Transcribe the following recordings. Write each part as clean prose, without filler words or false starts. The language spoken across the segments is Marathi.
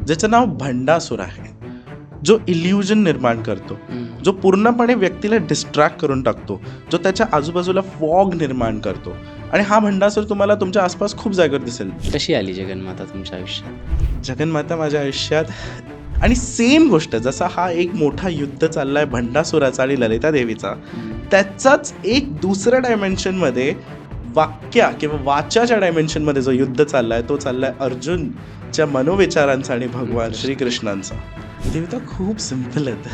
ज्याचं नाव भंडासूर आहे, जो इल्युजन निर्माण करतो, जो पूर्णपणे व्यक्तीला डिस्ट्रॅक्ट करून टाकतो, जो त्याच्या आजूबाजूला फॉग निर्माण करतो. आणि हा भंडासूर तुम्हाला तुमच्या आसपास खूप जागेवर दिसेल. कशी आली जगन्माता तुमच्या आयुष्यात? जगन्माता माझ्या आयुष्यात आणि सेम गोष्ट जसा हा एक मोठा युद्ध चाललाय भंडासुराचा आणि ललिता देवीचा, त्याचाच एक दुसऱ्या डायमेन्शनमध्ये वाक्या किंवा वाचाच्या डायमेन्शनमध्ये जो युद्ध चाललाय तो चाललाय अर्जुनच्या मनोविचारांचा आणि भगवान श्रीकृष्णांचा. देवता खूप सिम्पल आहेत,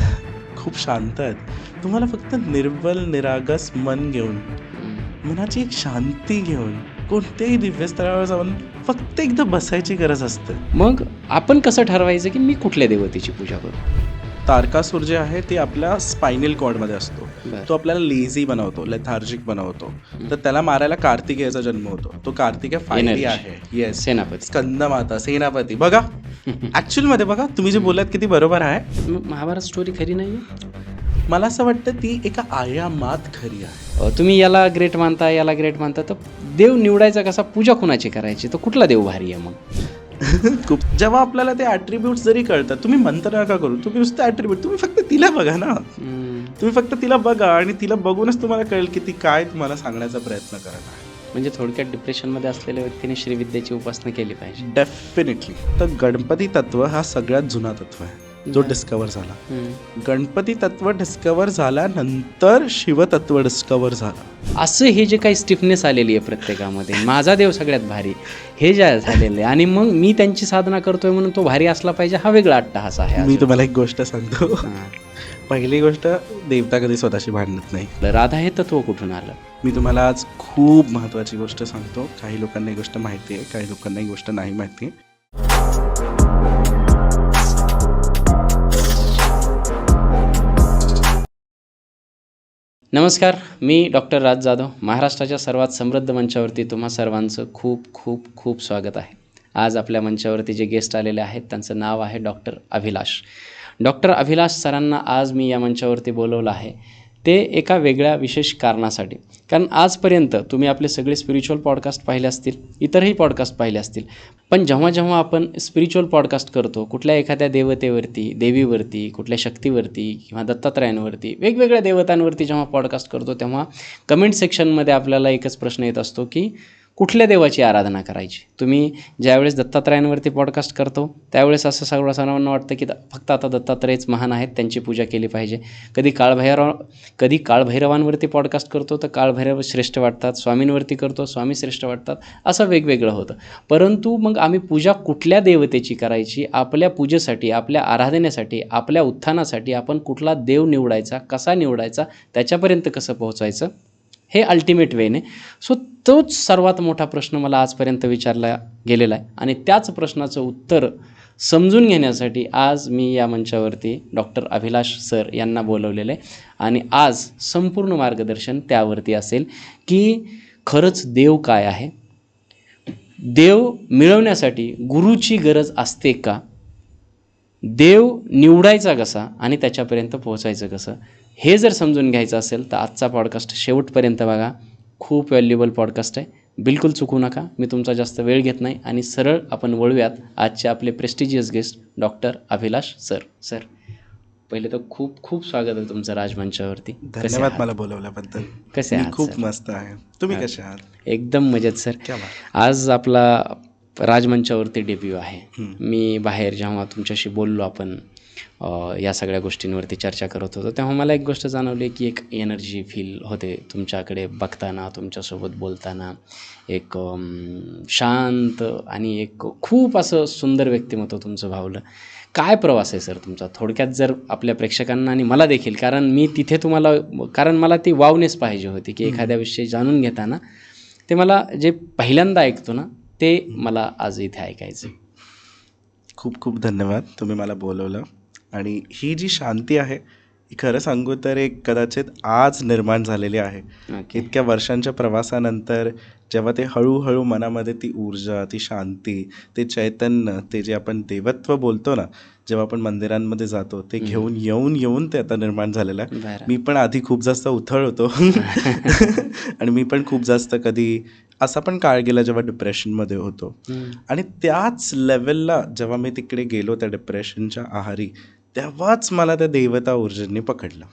खूप शांत आहेत. तुम्हाला फक्त निर्बल निरागस मन घेऊन, मनाची एक शांती घेऊन कोणत्याही दिव्यस्थळावर जाऊन फक्त एकदा बसायची गरज असते. मग आपण कसं ठरवायचं की मी कुठल्या देवतेची पूजा करू? तारकासूर जे आहे ते आपल्या स्पायनल कॉर्डमध्ये असतो. बरं. तो आपल्याला लेझी बनवतो, लेथार्जिक बनवतो. तर त्याला मारायला कार्तिकेयचा जन्म होतो. तो कार्तिकेय फायली Energy. आहे. येस, सेनापती. स्कंदमाता, सेनापती. बघा ऍक्च्युअल मध्ये बघा, तुम्ही जे बोललात किती बरोबर आहे. मग महाभारत स्टोरी खरी नाही? मला असं वाटतं ती एका आयामात खरी आहे. तुम्ही याला ग्रेट मानता, याला ग्रेट मानता, तर देव निवडायचा कसा, पूजा कुणाची करायची, तर कुठला देव भारी आहे मग? खूप जेव्हा आपल्याला ते ॲट्रिब्यूट्स जरी कळतात, तुम्ही मंत्र नका करू, तुम्ही नुसतं ॲट्रिब्यूट, तुम्ही फक्त तिला बघा ना. तुम्ही फक्त तिला बघा आणि तिला बघूनच तुम्हाला कळेल की ती काय तुम्हाला सांगण्याचा प्रयत्न करत आहे. म्हणजे थोडक्यात डिप्रेशनमध्ये असलेल्या व्यक्तीने श्रीविद्येची उपासना केली पाहिजे. डेफिनेटली. तर गणपती तत्व हा सगळ्यात जुना तत्व आहे जो डिस्कवर झाला. गणपती तत्व डिस्कवर झाल्यानंतर शिवतत्व डिस्कवर झालं. असं हे जे काही स्टिफनेस आलेली आहे प्रत्येकामध्ये, माझा देव सगळ्यात भारी, हे जे झालेलं आहे, आणि मग मी त्यांची साधना करतोय म्हणून तो भारी असला पाहिजे, हा वेगळा अट्टहास आहे. मी तुम्हाला एक गोष्ट सांगतो. पहिली गोष्ट, देवता कधी स्वतःशी भांडत नाही. राधा हे तत्व कुठून आलं? मी तुम्हाला आज खूप महत्त्वाची गोष्ट सांगतो. काही लोकांना ही गोष्ट माहिती आहे, काही लोकांना ही गोष्ट नाही माहिती आहे. नमस्कार, मी डॉक्टर राज जाधव. महाराष्ट्राच्या सर्वात समृद्ध मंचावरती तुम्हा सर्वांचं खूप खूप खूप स्वागत आहे. आज आपल्या मंचावरती जे गेस्ट आलेले आहेत त्यांचं नाव आहे डॉक्टर अभिलाष. डॉक्टर अभिलाष सरांना आज मी या मंचावरती बोलवलं आहे ते एका वेगळ्या विशेष कारणासाठी. कारण आजपर्यंत तुम्ही आपले सगळे स्पिरिच्युअल पॉडकास्ट पाहिले असतील, इतरही पॉडकास्ट पाहिले असतील, पण जेव्हा जेव्हा आपण स्पिरिच्युअल पॉडकास्ट करतो कुठल्या एखाद्या देवतेवरती, देवीवरती, कुठल्या शक्तीवरती किंवा दत्तात्रयांवरती, वेगवेगळ्या देवतांवरती जेव्हा पॉडकास्ट करतो तेव्हा कमेंट सेक्शनमध्ये आपल्याला एकच प्रश्न येत असतो की कुठल्या देवाची आराधना करायची. तुम्ही ज्यावेळेस दत्तात्रयांवरती पॉडकास्ट करतो त्यावेळेस असं सगळं सर्वांना वाटतं की फक्त आता दत्तात्रयच महान आहेत, त्यांची पूजा केली पाहिजे. कधी काळभैरवांवरती पॉडकास्ट करतो तर काळभैरव श्रेष्ठ वाटतात, स्वामींवरती करतो स्वामी श्रेष्ठ वाटतात, असं वेगवेगळं होतं. परंतु मग आम्ही पूजा कुठल्या देवतेची करायची, आपल्या पूजेसाठी, आपल्या आराधनेसाठी, आपल्या उत्थानासाठी आपण कुठला देव निवडायचा, कसा निवडायचा, त्याच्यापर्यंत कसं पोहोचायचं, हे अल्टिमेट वेने. सो तोच सर्वात मोठा प्रश्न मला आजपर्यंत विचारला गेलेला आहे आणि त्याच प्रश्नाचं उत्तर समजून घेण्यासाठी आज मी या मंचावरती डॉक्टर अभिलाष सर यांना बोलवलेलं आहे. आणि आज संपूर्ण मार्गदर्शन त्यावरती असेल की खरंच देव काय आहे, देव मिळवण्यासाठी गुरुची गरज असते का, देव निवडायचा कसा आणि त्याच्यापर्यंत पोहोचायचं कसं, हे जर समजून घ्यायचं असेल तर आजचा पॉडकास्ट शेवटपर्यंत बघा. खूप व्हॅल्युएबल पॉडकास्ट आहे, बिलकुल चुकू नका. मी तुमचा जास्त वेळ घेत नाही आणि सरळ आपण वळूयात आजचे आपले प्रेस्टिजियस गेस्ट डॉक्टर अभिलाष सर. सर, पहिले तर खूप खूप स्वागत आहे तुमचं राजमंचावरती. धन्यवाद मला बोलवल्याबद्दल. कसे आहात? खूप मस्त आहे. तुम्ही कसे आहात? एकदम मजेत सर. क्या बात. आज आपला राजमंचावरती डेब्यू आहे. मी बाहेर जेव्हा तुमच्याशी बोललो, आपण या सगळ्या गोष्टींवरती चर्चा करत होतो, तेव्हा मला एक गोष्ट जाणवली की एक एनर्जी फील होते तुमच्याकडे बघताना, तुमच्यासोबत बोलताना. एक शांत आणि एक खूप असं सुंदर व्यक्तिमत्व तुमचं भावलं. काय प्रवास आहे सर तुमचा, थोडक्यात जर आपल्या प्रेक्षकांना आणि मला देखील, कारण मी तिथे तुम्हाला, कारण मला ती वावनेस पाहिजे होती की एखाद्याविषयी जाणून घेताना ते मला जे पहिल्यांदा ऐकतो ना ते मला आज इथे ऐकायचं. खूप खूप धन्यवाद, तुम्ही मला बोलवलं. आणि ही जी शांती आहे ही खरं सांगू तर एक कदाचित आज निर्माण झालेली आहे. इतक्या वर्षांच्या प्रवासानंतर जेव्हा ते हळूहळू मनामध्ये ती ऊर्जा, ती शांती, ते चैतन्य, ते जे आपण देवत्व बोलतो ना, जेव्हा आपण मंदिरांमध्ये जातो ते घेऊन येऊन ते आता निर्माण झालेलं आहे. मी पण आधी खूप जास्त उथळ होतो आणि मी पण खूप जास्त कधी असा पण काळ गेला जेव्हा डिप्रेशनमध्ये होतो. आणि त्याच लेवलला जेव्हा मी तिकडे गेलो त्या डिप्रेशनच्या आहारी, तेव्हाच मला त्या देवता ऊर्जेने पकडलं.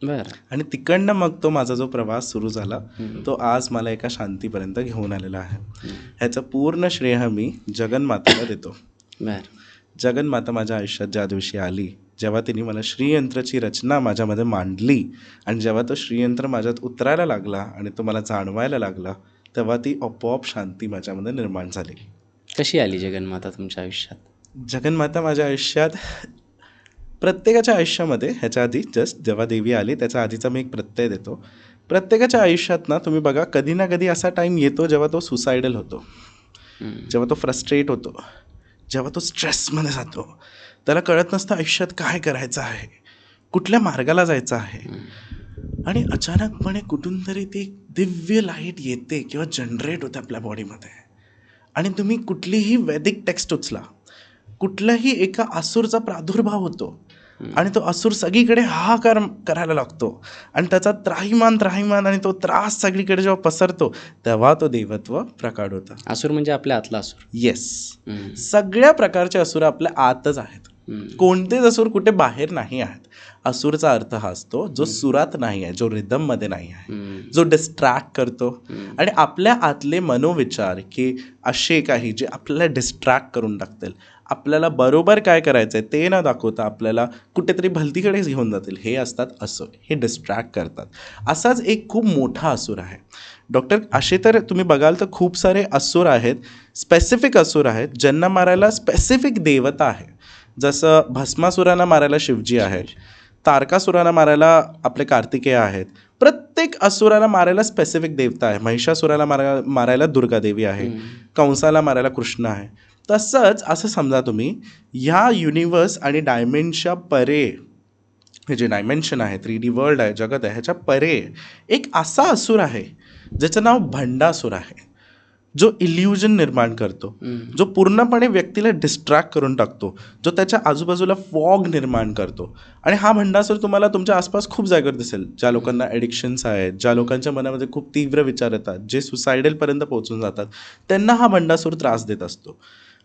बरं. आणि तिकडनं मग तो माझा जो प्रवास सुरू झाला तो आज मला एका शांतीपर्यंत घेऊन आलेला आहे. ह्याचं पूर्ण श्रेय मी जगन्मातेला देतो. बरं. जगन्माता माझ्या आयुष्यात ज्या दिवशी आली, जेव्हा तिने मला श्रीयंत्राची रचना माझ्यामध्ये मांडली आणि जेव्हा तो श्रीयंत्र माझ्यात उतरायला लागला आणि तो मला जाणवायला लागला, तेव्हा ती आपोआप शांती माझ्यामध्ये निर्माण झाली. कशी आली जगन्माता तुमच्या आयुष्यात? जगन्माता माझ्या आयुष्यात, प्रत्येकाच्या आयुष्यामध्ये, ह्याच्या आधी जस्ट जेव्हा देवी आली त्याच्या आधीचा मी एक प्रत्यय देतो. प्रत्येकाच्या आयुष्यात ना तुम्ही बघा कधी ना कधी असा टाईम येतो जेव्हा तो सुसायडल होतो, जेव्हा तो फ्रस्ट्रेट होतो, जेव्हा तो स्ट्रेसमध्ये जातो, त्याला कळत नसतं आयुष्यात काय करायचं आहे, कुठल्या मार्गाला जायचं आहे. आणि अचानकपणे कुठून तरी ती दिव्य लाईट येते किंवा जनरेट होते आपल्या बॉडीमध्ये. आणि तुम्ही कुठलीही वैदिक टेक्स्ट उचला, कुठल्याही एका असुरचा प्रादुर्भाव होतो आणि तो असुर सगळीकडे हाहाकार करायला लागतो आणि त्याचा त्राहिमाम आणि तो त्रास सगळीकडे जेव्हा पसरतो तेव्हा तो देवत्व प्रकट होतं. असुर म्हणजे आपल्या आतला असुर. येस, सगळ्या प्रकारचे असुर आपल्या आतच आहेत. कोणतेच असुर कुठे बाहेर नाही आहेत. असुरचा अर्थ हा असतो जो सुरात नाही आहे, जो रिदममध्ये नाही आहे, जो डिस्ट्रॅक्ट करतो. आणि आपल्या आतले मनोविचार की असे काही जे आपल्याला डिस्ट्रॅक्ट करून टाकतील, आपल्याला बरोबर काय करायचं आहे ते न दाखवता आपल्याला कुठेतरी भलतीकडे घेऊन जातील, हे असतात असुर. हे डिस्ट्रॅक्ट करतात. असाच एक खूप मोठा असुर आहे डॉक्टर. असे तर तुम्ही बघाल तर खूप सारे असुर आहेत, स्पेसिफिक असुर आहेत ज्यांना मारायला स्पेसिफिक देवता आहे. जसं भस्मासुरांना मारायला शिवजी आहे, तारकासुरांना मारायला आपले कार्तिकेय आहेत. प्रत्येक असुराला मारायला स्पेसिफिक देवता आहे. महिषासुराला मारायला दुर्गा देवी आहे, कंसाला मारायला कृष्ण आहे. तसंच असं समजा तुम्ही ह्या युनिवर्स आणि डायमेन्शनच्या परे, हे जे डायमेन्शन आहे, 3D वर्ल्ड आहे, जगत आहे, ह्याच्या परे एक असा असुर आहे ज्याचं नाव भंडासुर आहे, जो इल्युजन निर्माण करतो, जो पूर्णपणे व्यक्तीला डिस्ट्रॅक्ट करून टाकतो, जो त्याच्या आजूबाजूला फॉग निर्माण करतो. आणि हा भंडासूर तुम्हाला तुमच्या आसपास खूप जागेवर दिसेल. ज्या लोकांना ॲडिक्शन्स आहेत, ज्या लोकांच्या मनामध्ये खूप तीव्र विचार येतात, जे सुसायडलपर्यंत पोहोचून जातात, त्यांना हा भंडासूर त्रास देत असतो.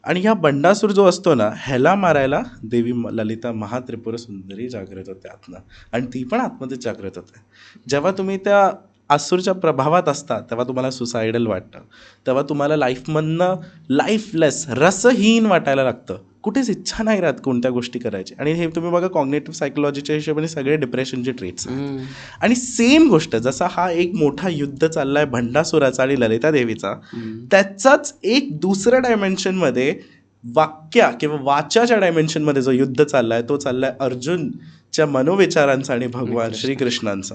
आणि हा भंडासूर जो असतो ना, ह्याला मारायला देवी ललिता महात्रिपुर सुंदरी जागृत होते आत्मा, आणि ती पण आतमध्येच जागृत होते. जेव्हा तुम्ही त्या असुरच्या प्रभावात असता तेव्हा तुम्हाला सुसायडल वाटतं, तेव्हा तुम्हाला लाईफमधनं लाईफलेस, रसहीन वाटायला लागतं, कुठेच इच्छा नाही राहत कोणत्या गोष्टी करायची. आणि हे तुम्ही बघा कॉग्नेटिव्ह सायकोलॉजीच्या हिशोबाने सगळे डिप्रेशनचे ट्रेट्स आहेत. आणि सेम गोष्ट, जसा हा एक मोठा युद्ध चाललाय भंडासुराचा आणि ललिता देवीचा, त्याचाच एक दुसऱ्या डायमेन्शनमध्ये वाक्या किंवा वाच्याच्या डायमेन्शनमध्ये जो युद्ध चाललाय तो चाललाय अर्जुनच्या मनोविचारांचा आणि भगवान श्रीकृष्णांचा.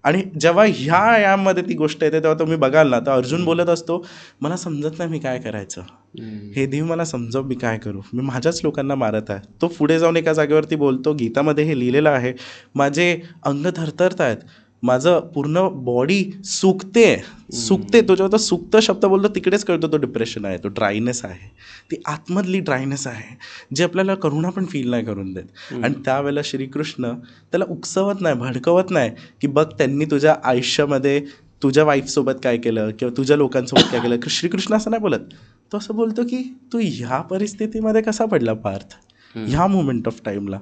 आणि जेव्हा यामध्ये ती गोष्ट येते तेव्हा तुम्ही बघाल ना, तर अर्जुन बोलत असतो, मला समजत नाही मी काय करायचं, हे देव मला समजव, मी काय करू, मी माझ्याच लोकांना मारत आहे. तो पुढे जाऊन एका जागेवरती बोलतो, गीतामध्ये हे लिहिलेलं आहे, माझे अंग थरथरत आहेत, माझं पूर्ण बॉडी सुकते. तो जेव्हा तो सुकतं शब्द बोलतो तिकडेच कळतो तो डिप्रेशन आहे, तो ड्रायनेस आहे, ती आतमधली ड्रायनेस आहे जी आपल्याला करुणा पण फील नाही करून देत. आणि त्यावेळेला श्रीकृष्ण त्याला उकसवत नाही, भडकवत नाही की बघ त्यांनी तुझ्या आयुष्यामध्ये तुझ्या वाईफसोबत काय केलं किंवा तुझ्या लोकांसोबत काय केलं. श्रीकृष्ण असं नाही बोलत, तो असं बोलतो की तू ह्या परिस्थितीमध्ये कसा पडला पार्थ, ह्या मोमेंट ऑफ टाईमला.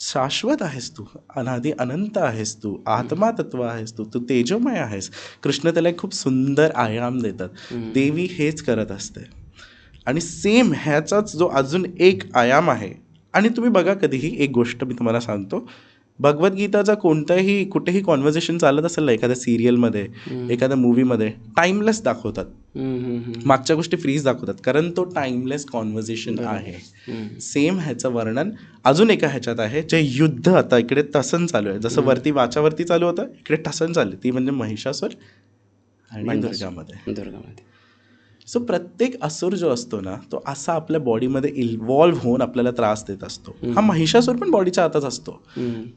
शाश्वत आहेस तू, अनादी अनंत आहेस तू, आत्मा तत्व आहेस तू, तू तेजोमय आहेस. कृष्ण त्याला एक खूप सुंदर आयाम देतात. देवी हेच करत असते. आणि सेम ह्याचाच जो अजून एक आयाम आहे. आणि तुम्ही बघा कधीही एक गोष्ट मी तुम्हाला सांगतो, भगवद्गीताचा कुठेही कॉन्व्हर्सेशन चालत असेल ना, एखाद्या सिरियलमध्ये, एखाद्या मूवीमध्ये, टाइमलेस दाखवतात, मागच्या गोष्टी फ्रीज दाखवतात, कारण तो टाइमलेस कॉन्व्हर्सेशन आहे. सेम ह्याचं वर्णन अजून एका ह्याच्यात आहे, जे युद्ध आता इकडे टसन चालू आहे. जसं वरती वाच्यावरती चालू होतं, इकडे टसन चालू, ती म्हणजे महिषासूर आणि दुर्गामध्ये. सो प्रत्येक असुर जो असतो ना, तो असा आपल्या बॉडीमध्ये इन्व्हॉल्व्ह होऊन आपल्याला त्रास देत असतो. हा महिषासूर पण बॉडीच्या आतच असतो.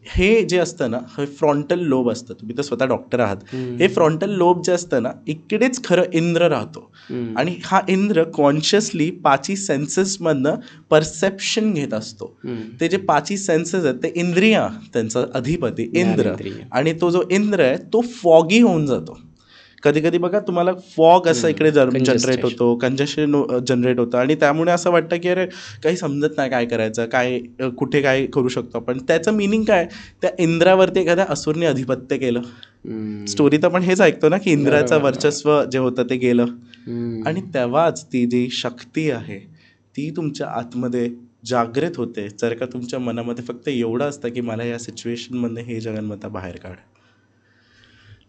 हे जे असतं ना, हे फ्रंटल लोब असतं. तुम्ही तर स्वतः डॉक्टर आहात. हे फ्रंटल लोब जे असतं ना, इकडेच खरं इंद्र राहतो. आणि हा इंद्र कॉन्शियसली पाची सेन्सेसमधनं परसेप्शन घेत असतो. ते जे पाची सेन्सेस आहेत ते इंद्रिया, त्यांचा अधिपती इंद्र, आणि तो जो इंद्र आहे तो फॉगी होऊन जातो. कधी कधी बघा तुम्हाला फॉग असं इकडे जनरेट Congestion. होतो, कंजेशन जनरेट होतं आणि त्यामुळे असं वाटतं की अरे काही समजत नाही काय करायचं, काय कुठे काय करू शकतो आपण. त्याचं मिनिंग काय, त्या इंद्रावरती एखाद्या असुरने अधिपत्य केलं. स्टोरीत आपण हेच ऐकतो ना की इंद्राचं बरोबर, वर्चस्व जे होतं ते गेलं हम्म. आणि तेव्हाच ती जी शक्ती आहे ती तुमच्या आतमध्ये जागृत होते. जर का तुमच्या मनामध्ये फक्त एवढं असतं की मला या सिच्युएशनमधनं हे जगन्माता बाहेर काढ,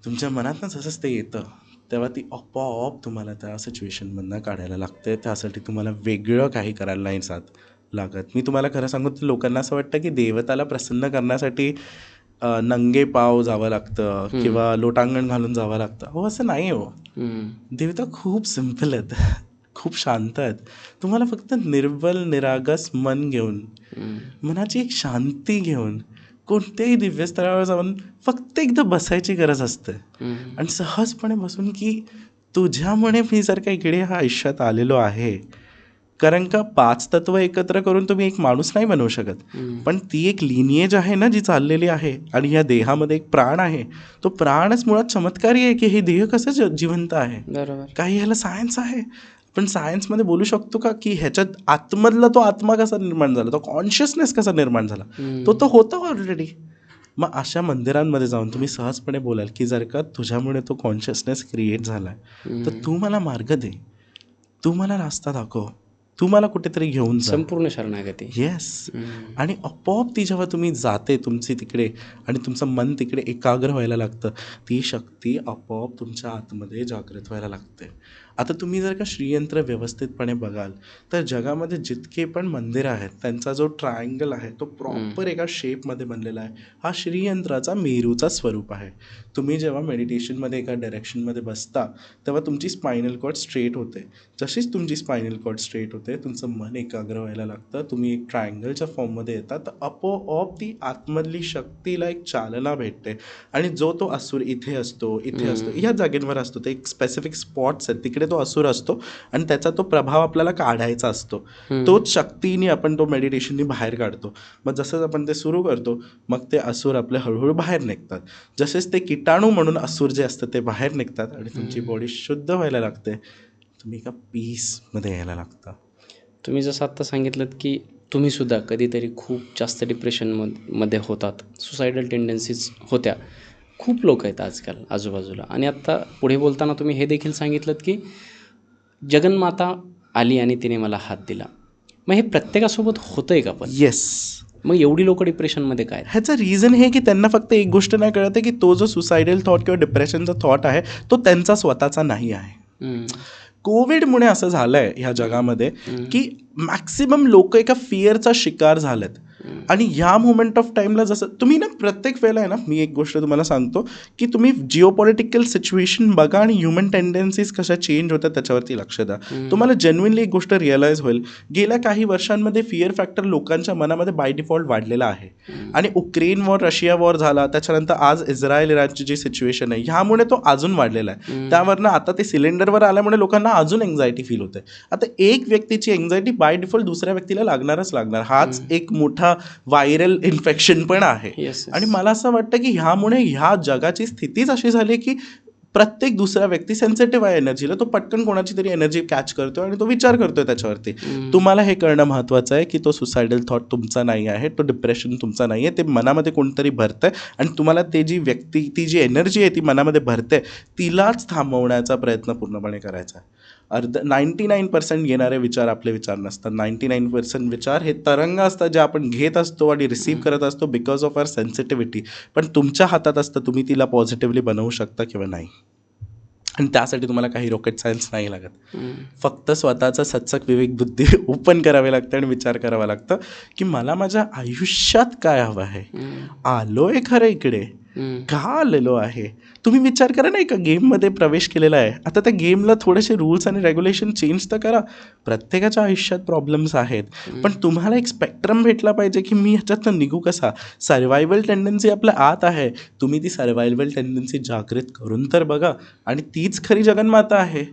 तुमच्या मनातनं जसंच ते येतं तेव्हा ती आपोआप तुम्हाला त्या सिच्युएशनमधनं काढायला लागते. त्यासाठी तुम्हाला वेगळं काही करायला नाही लागत. मी तुम्हाला खरं सांगू तर लोकांना असं वाटतं की देवताला प्रसन्न करण्यासाठी नंगे पाव जावं लागतं किंवा लोटांगण घालून जावं लागतं. हो असं नाही हो. देवता खूप सिम्पल आहेत, खूप शांत आहेत. तुम्हाला फक्त निर्बल निरागस मन घेऊन, मनाची एक शांती घेऊन कोणत्याही दिव्यस्थळावर जाऊन फक्त एकदा बसायची गरज असते आणि सहजपणे बसून की तुझ्यामुळे मी जर का इकडे ह्या आयुष्यात आलेलो आहे. कारण का 5 तत्व एकत्र करून तुम्ही एक माणूस नाही बनवू शकत, पण ती एक लिनिएज आहे ना जी चाललेली आहे आणि या देहामध्ये एक प्राण आहे. तो प्राणच मुळात चमत्कारी आहे की हे देह कसं जिवंत आहे. बरोबर. काही ह्याला सायन्स आहे. पण सायन्समध्ये बोलू शकतो का की ह्याच्यात आतमधला तो आत्मा कसा निर्माण झाला, तो कॉन्शियसनेस कसा निर्माण झाला, तो होता ऑलरेडी. मग अशा मंदिरांमध्ये जाऊन तुम्ही सहजपणे बोलाल की जर का तुझ्यामुळे तो कॉन्शियसनेस क्रिएट झाला आहे तर तू मला मार्ग दे, तू मला रास्ता दाखव, तू मला कुठेतरी घेऊन जा. संपूर्ण शरणागती. येस. आणि आपोआप ती जेव्हा तुम्ही जाते तुमची तिकडे आणि तुमचं मन तिकडे एकाग्र व्हायला लागतं, ती शक्ती आपोआप तुमच्या आतमध्ये जागृत व्हायला लागते. आता तुम्ही जर का श्रीयंत्र व्यवस्थितपणे बघाल तर जगामध्ये जितके पण मंदिर आहेत त्यांचा जो ट्रायंगल आहे तो प्रॉपर एका शेपमध्ये बनलेला आहे. हा श्रीयंत्राचा मेरूचा स्वरूप आहे. तुम्ही जेव्हा मेडिटेशनमध्ये एका डायरेक्शनमध्ये बसता तेव्हा तुमची स्पायनल कॉर्ड स्ट्रेट होते. जशीच तुमची स्पायनल कॉर्ड स्ट्रेट होते तुमचं मन एकाग्र व्हायला लागतं, तुम्ही एक ट्रायंगलच्या फॉर्ममध्ये येता, तर आपोआप ती आतमधली शक्तीला एक चालना भेटते आणि जो तो असुर इथे असतो या जागेंवर असतो, ते एक स्पेसिफिक स्पॉट्स आहेत तिकडे तो असुर असतो आणि त्याचा तो प्रभाव आपल्याला काढायचा असतो. तोच शक्तीने आपण तो मेडिटेशननी बाहेर काढतो. मग जसंच आपण ते सुरू करतो मग ते असुर आपले हळूहळू बाहेर निघतात. जसेच ते किटाणू म्हणून असुर जे असतं ते बाहेर निघतात आणि तुमची बॉडी शुद्ध व्हायला लागते, तुम्ही एका पीसमध्ये यायला लागता. तुम्ही जसं आत्ता सांगितलं की तुम्ही सुद्धा कधीतरी खूप जास्त डिप्रेशनमध्ये होतात, सुसायडल टेंडन्सीज होत्या. खूप लोक आहेत आजकाल आजूबाजूला. आणि आत्ता पुढे बोलताना तुम्ही हे देखील सांगितलं की जगन्माता आली आणि तिने मला हात दिला. मग हे प्रत्येकासोबत होतं आहे का? पण येस. मग एवढी लोक डिप्रेशनमध्ये काय? ह्याचं रिझन हे की त्यांना फक्त एक गोष्ट नाही कळत आहे की तो जो सुसायडल थॉट किंवा डिप्रेशनचा थॉट आहे तो त्यांचा स्वतःचा नाही आहे. कोविडमुळे असं झालं आहे ह्या जगामध्ये की मॅक्सिमम लोक एका फिअरचा शिकार झालेत आणि ह्या मोमेंट ऑफ टाईमला जसं तुम्ही ना प्रत्येक वेळेला आहे ना, मी एक गोष्ट तुम्हाला सांगतो की तुम्ही जिओपॉलिटिकल सिच्युएशन बघा आणि ह्युमन टेंडन्सीज कशा चेंज होतात त्याच्यावरती लक्ष द्या. तुम्हाला जेन्युइनली एक गोष्ट रिअलाईज होईल, गेल्या काही वर्षांमध्ये फिअर फॅक्टर लोकांच्या मनामध्ये बाय डिफॉल्ट वाढलेला आहे. आणि उक्रेन वॉर, रशिया वॉर झाला, त्याच्यानंतर आज इस्रायल इराणची जी सिच्युएशन आहे ह्यामुळे तो अजून वाढलेला आहे. त्यावरनं आता ते सिलेंडरवर आल्यामुळे लोकांना अजून एन्झायटी फील होते. आता एक व्यक्तीची एन्झायटी बाय डिफॉल्ट दुसऱ्या व्यक्तीला लागणारच लागणार. हाच एक मोठा व्हायरल इन्फेक्शन पण आहे. आणि मला असं वाटतं की ह्यामुळे ह्या जगाची स्थितीच अशी झाली की प्रत्येक दुसरा व्यक्ती सेन्सिटिव्ह आहे एनर्जीला, तो पटकन कोणाची तरी एनर्जी कॅच करतोय आणि तो विचार करतोय त्याच्यावरती. तुम्हाला हे कळणं महत्त्वाचं आहे की तो सुसायडल थॉट तुमचा नाही आहे, तो डिप्रेशन तुमचा नाही आहे, ते मनामध्ये कोणतरी भरतंय आणि तुम्हाला ते जी व्यक्ती, ती जी एनर्जी आहे ती मनामध्ये भरते, तिलाच थांबवण्याचा प्रयत्न पूर्णपणे करायचा आहे. 99% येणारे विचार आपले विचार नसतात. 99% विचार हे तरंग असतात जे आपण घेत असतो आणि रिसीव्ह करत असतो बिकॉज ऑफ आवर सेन्सिटिव्हिटी. पण तुमच्या हातात असतं, तुम्ही तिला पॉझिटिव्हली बनवू शकता किंवा नाही. आणि त्यासाठी तुम्हाला काही रॉकेट सायन्स नाही लागत. फक्त स्वतःचं सत्सक विवेक बुद्धी ओपन करावे लागतं आणि विचार करावा लागतं की मला माझ्या आयुष्यात काय हवं आहे. आलोय खरं इकडे, का आलेलो आहे. तुम्ही विचार करा ना, एका गेममध्ये प्रवेश केलेला आहे, आता त्या गेमला थोडेसे रूल्स आणि रेग्युलेशन चेंज तर करा. प्रत्येकाच्या आयुष्यात प्रॉब्लेम्स आहेत, पण तुम्हाला एक स्पेक्ट्रम भेटला पाहिजे की मी ह्याच्यातनं निघू कसा. सर्वायवल टेंडन्सी आपल्या आत आहे, तुम्ही ती सर्वायवल टेंडन्सी जागृत करून तर बघा. आणि तीच खरी जगन्माता आहे.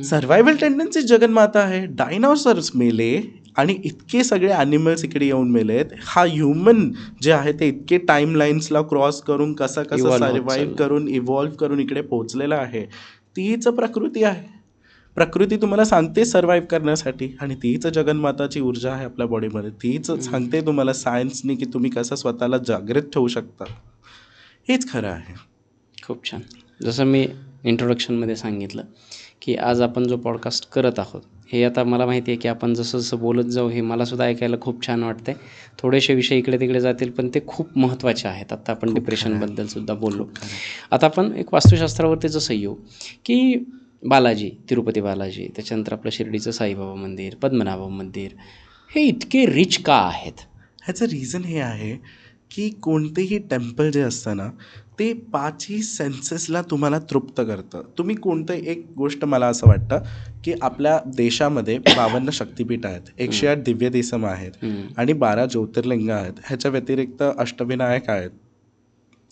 सर्वायवल टेंडन्सी जगन्माता आहे. डायनासॉर्स मेले, आणि इतके सगळे ॲनिमल्स इकडे येऊन मेलेत. हा ह्युमन जे आहे ते इतके टाईम लाईन्सला क्रॉस करून कसं Evolve होत सर्व्हाइव्ह चाललं. करून इव्हॉल्व्ह करून इकडे पोहोचलेला आहे. तीच प्रकृती आहे. प्रकृती तुम्हाला सांगते सर्व्हाइव्ह करण्यासाठी, आणि तीच जगन्माताची ऊर्जा आहे आपल्या बॉडीमध्ये. तीच सांगते तुम्हाला सायन्सनी की तुम्ही कसं स्वतःला जागृत ठेवू शकता. हेच खरं आहे. खूप छान. जसं मी इंट्रोडक्शनमध्ये सांगितलं की आज आपण जो पॉडकास्ट करत आहोत, हे आता मला माहिती आहे की आपण जसं जसं बोलत जाऊ हे मलासुद्धा ऐकायला खूप छान वाटतं आहे. थोडेसे विषय इकडे तिकडे जातील पण ते खूप महत्त्वाचे आहेत. आत्ता आपण डिप्रेशनबद्दलसुद्धा बोललो. आता आपण एक वास्तुशास्त्रावरती जसं येऊ की बालाजी, तिरुपती बालाजी, त्याच्यानंतर आपलं शिर्डीचं साईबाबा मंदिर, पद्मनाभ मंदिर, हे इतके रिच का आहेत? ह्याचं रिझन हे आहे की कोणतेही टेम्पल जे असतं ना ते 5ही सेन्सेसला तुम्हाला तृप्त करतं. तुम्ही कोणतं एक गोष्ट मला असं वाटतं की आपल्या देशामध्ये 52 शक्तिपीठ आहेत, 108 दिव्य देसम आहेत आणि 12 ज्योतिर्लिंग आहेत. ह्याच्या व्यतिरिक्त अष्टविनायक आहेत.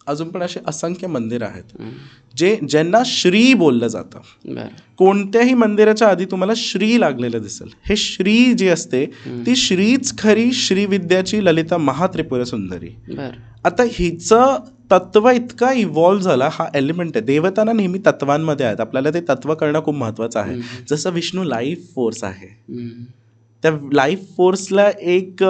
अजून पण असे असंख्य मंदिर आहेत ज्यांना श्री बोललं जातं. बरं. कोणत्याही मंदिराच्या आधी तुम्हाला श्री लागलेलं दिसेल. हे श्री जी असते ती श्रीच खरी श्रीविद्याची ललिता महात्रिपुर सुंदरी. बरं. आता हिचं तत्व इतका इव्हॉल्व्ह झाला. हा एलिमेंट आहे. देवताना नेहमी तत्वांमध्ये आहेत. आपल्याला ते तत्व करणं खूप महत्त्वाचं आहे. जसं विष्णू लाईफ फोर्स आहे, त्या लाईफ फोर्सला एक